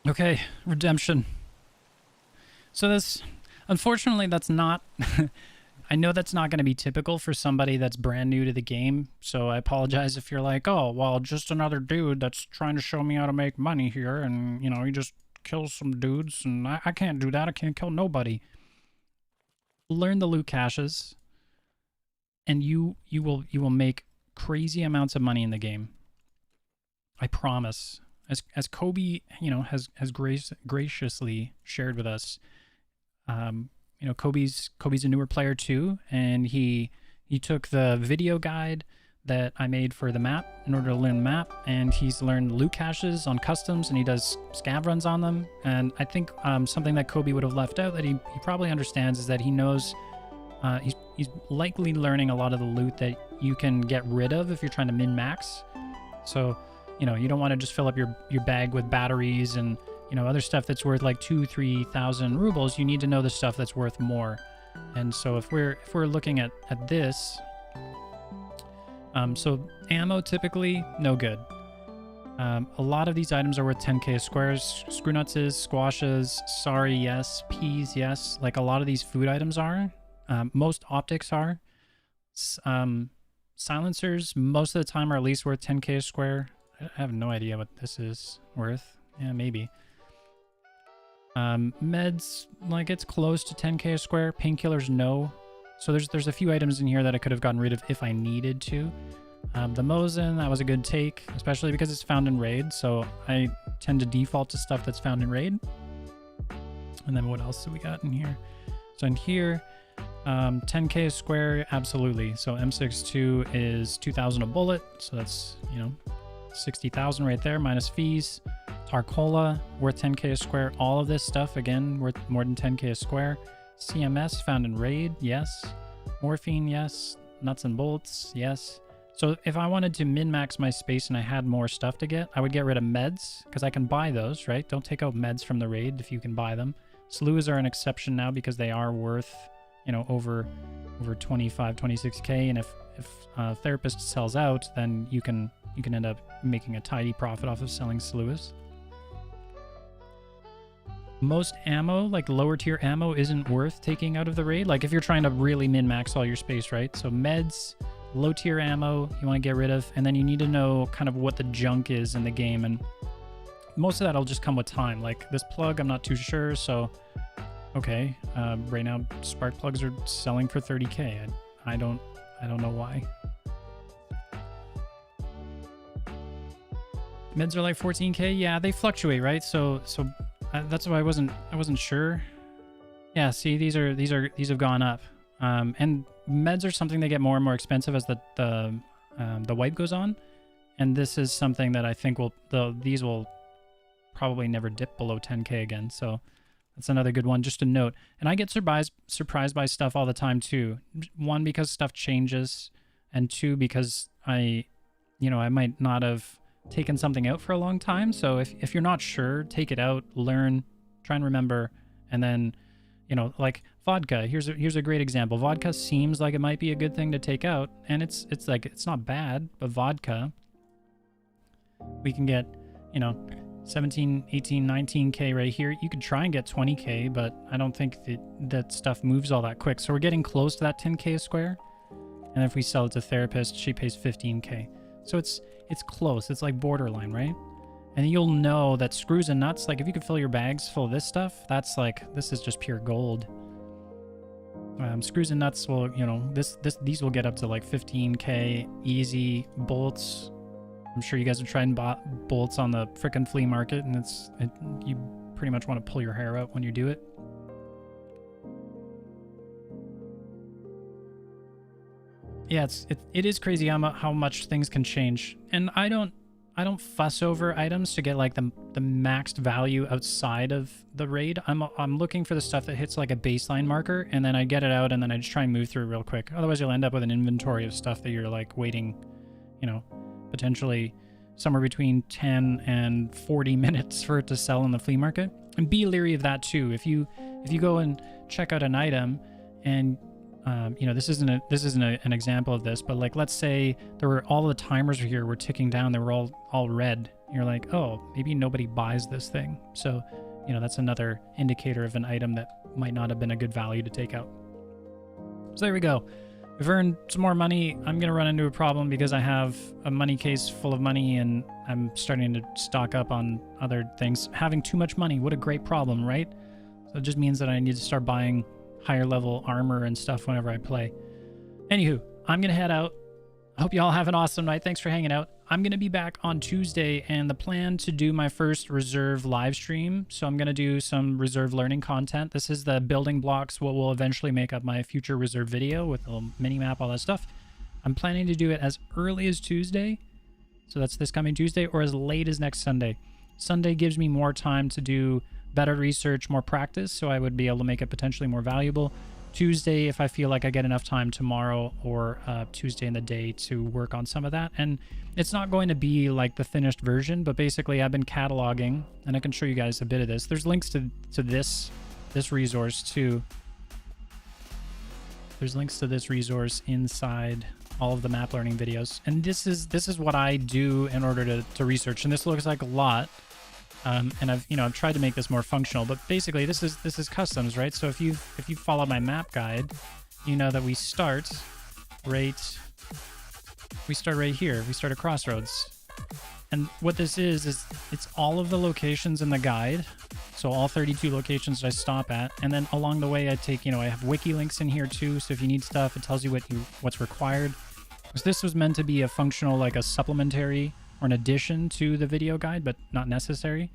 Okay, redemption. So this, unfortunately, that's not, I know that's not going to be typical for somebody that's brand new to the game. So I apologize if you're like, oh, well, just another dude that's trying to show me how to make money here. And, you know, he just kills some dudes and I can't do that. I can't kill nobody. Learn the loot caches and you will make crazy amounts of money in the game. I promise. As Kobe, you know, has graciously shared with us, you know, Kobe's a newer player too, and he took the video guide that I made for the map in order to learn the map, and he's learned loot caches on customs, and he does scav runs on them. And I think something that Kobe would have left out that he probably understands is that he knows he's likely learning a lot of the loot that you can get rid of if you're trying to min-max. So, you know, you don't want to just fill up your bag with batteries and, you know, other stuff that's worth like 2,000-3,000 rubles. You need to know the stuff that's worth more. And so if we're looking at this, so ammo typically no good. A lot of these items are worth 10k squares. Screw nuts is, squashes, sorry, yes, peas, yes. Like a lot of these food items are. Most optics are. Silencers most of the time are at least worth 10k a square. I have no idea what this is worth. Yeah, maybe. Meds, like it's close to 10k a square. Painkillers, no. So there's a few items in here that I could have gotten rid of if I needed to. The Mosin, that was a good take, especially because it's found in raid. So I tend to default to stuff that's found in raid. And then what else do we got in here? So in here, 10k a square, absolutely. So M62 is 2,000 a bullet. So that's, you know, 60,000 right there minus fees. Tarkola worth 10k a square. All of this stuff again worth more than 10k a square. CMS found in raid, yes. Morphine, yes. Nuts and bolts, yes. So if I wanted to min-max my space and I had more stuff to get, I would get rid of meds because I can buy those, right? Don't take out meds from the raid if you can buy them. Slews are an exception now because they are worth, you know, over 25, 26k, and if therapist sells out, then you can end up making a tidy profit off of selling slews. Most ammo, like lower tier ammo, isn't worth taking out of the raid. Like if you're trying to really min-max all your space, right? So meds, low tier ammo, you want to get rid of, and then you need to know kind of what the junk is in the game, and most of that will just come with time. Like this plug, I'm not too sure, so okay. Right now, spark plugs are selling for 30k. I don't know why. Meds are like 14k. Yeah, they fluctuate, right? So that's why I wasn't sure. Yeah, see, these have gone up. And meds are something that get more and more expensive as the wipe goes on. And this is something that I think these will probably never dip below 10k again. So that's another good one just to note. And I get surprised by stuff all the time too. One, because stuff changes, and two, because I might not have taken something out for a long time. So if you're not sure, take it out, learn, try and remember, and then, you know, like vodka. Here's a great example. Vodka seems like it might be a good thing to take out, and it's like it's not bad, but vodka, we can get, you know, 17, 18, 19k right here. You could try and get 20k, but I don't think that stuff moves all that quick. So we're getting close to that 10k a square. And if we sell it to therapist, she pays 15k. So it's close. It's like borderline, right? And you'll know that screws and nuts, like if you could fill your bags full of this stuff, that's like, this is just pure gold. Screws and nuts will, you know, these will get up to like 15k easy. Bolts, I'm sure you guys have tried bolts on the frickin' flea market, and you pretty much want to pull your hair out when you do it. Yeah, it is crazy how much things can change, and I don't fuss over items to get like the maxed value outside of the raid. I'm looking for the stuff that hits like a baseline marker, and then I get it out, and then I just try and move through real quick. Otherwise, you'll end up with an inventory of stuff that you're like waiting, you know, potentially somewhere between 10 and 40 minutes for it to sell in the flea market. And be leery of that too. If you go and check out an item, and you know, this isn't an example of this, but like let's say there were all the timers here were ticking down, they were all red. You're like, oh, maybe nobody buys this thing. So, you know, that's another indicator of an item that might not have been a good value to take out. So there we go. We've earned some more money. I'm gonna run into a problem because I have a money case full of money and I'm starting to stock up on other things. Having too much money, what a great problem, right? So it just means that I need to start buying higher level armor and stuff whenever I play. Anywho, I'm gonna head out. I hope you all have an awesome night. Thanks for hanging out. I'm gonna be back on Tuesday, and the plan to do my first reserve live stream. So I'm gonna do some reserve learning content. This is the building blocks, what will eventually make up my future reserve video with a little mini map, all that stuff. I'm planning to do it as early as Tuesday. So that's this coming Tuesday, or as late as next Sunday. Sunday gives me more time to do better research, more practice, so I would be able to make it potentially more valuable. Tuesday, if I feel like I get enough time tomorrow or Tuesday in the day to work on some of that. And it's not going to be like the finished version, but basically I've been cataloging, and I can show you guys a bit of this. There's links to this resource too. There's links to this resource inside all of the map learning videos. And this is what I do in order to research. And this looks like a lot. And I've tried to make this more functional, but basically this is customs, right? So if you follow my map guide, you know that we start right here. We start at Crossroads. And what this is it's all of the locations in the guide. So all 32 locations that I stop at, and then along the way I take, I have wiki links in here too, so if you need stuff, it tells you what's required. So this was meant to be a functional, like a supplementary or an addition to the video guide, but not necessary.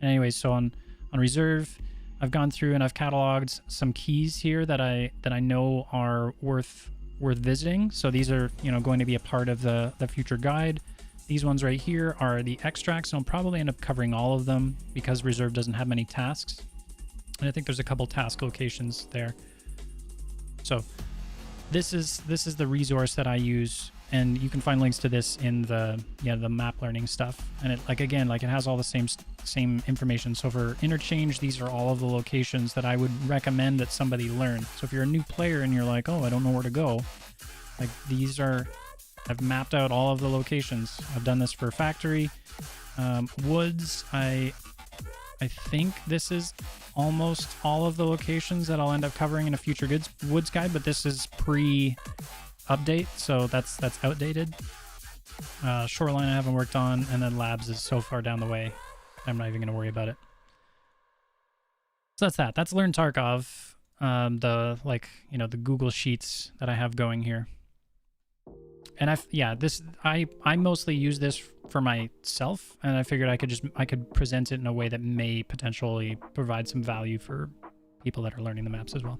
And anyway, so on reserve, I've gone through and I've cataloged some keys here that I know are worth visiting. So these are going to be a part of the future guide. These ones right here are the extracts, and I'll probably end up covering all of them because reserve doesn't have many tasks. And I think there's a couple task locations there. So this is the resource that I use, and you can find links to this in the map learning stuff. And it it has all the same information. So for interchange, these are all of the locations that I would recommend that somebody learn. So if you're a new player and you're like, oh, I don't know where to go, like these are, I've mapped out all of the locations. I've done this for factory. Woods, I think this is almost all of the locations that I'll end up covering in a future woods guide, but this is pre-update, so that's outdated. Shoreline I haven't worked on, and then labs is so far down the way, I'm not even going to worry about it. So that's Learn Tarkov, the Google Sheets that I have going here. And I mostly use this for myself, and I figured I could present it in a way that may potentially provide some value for people that are learning the maps as well.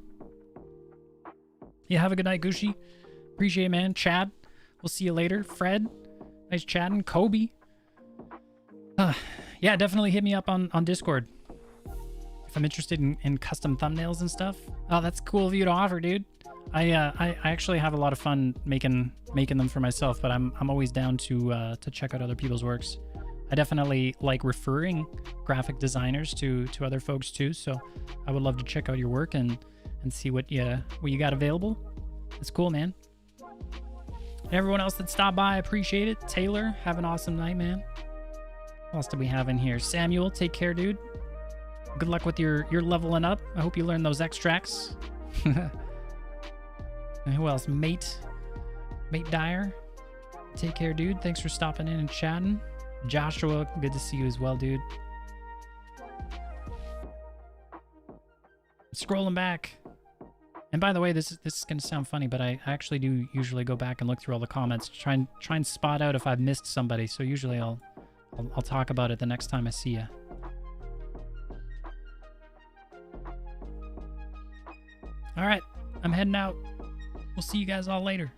Yeah, have a good night, Gushi. Appreciate it, man. Chad, we'll see you later. Fred, nice chatting. Kobe. Yeah, definitely hit me up on Discord if I'm interested in custom thumbnails and stuff. Oh, that's cool of you to offer, dude. I actually have a lot of fun making them for myself, but I'm always down to check out other people's works. I definitely like referring graphic designers to other folks too, so I would love to check out your work and see what you got available. It's cool, man. Everyone else that stopped by, I appreciate it. Taylor, have an awesome night, man. What else do we have in here? Samuel, take care, dude. Good luck with your leveling up. I hope you learn those extracts. And who else? Mate Dyer. Take care, dude. Thanks for stopping in and chatting. Joshua, good to see you as well, dude. Scrolling back. And by the way, this is going to sound funny, but I actually do usually go back and look through all the comments to try and spot out if I've missed somebody. So usually I'll talk about it the next time I see you. All right, I'm heading out. We'll see you guys all later.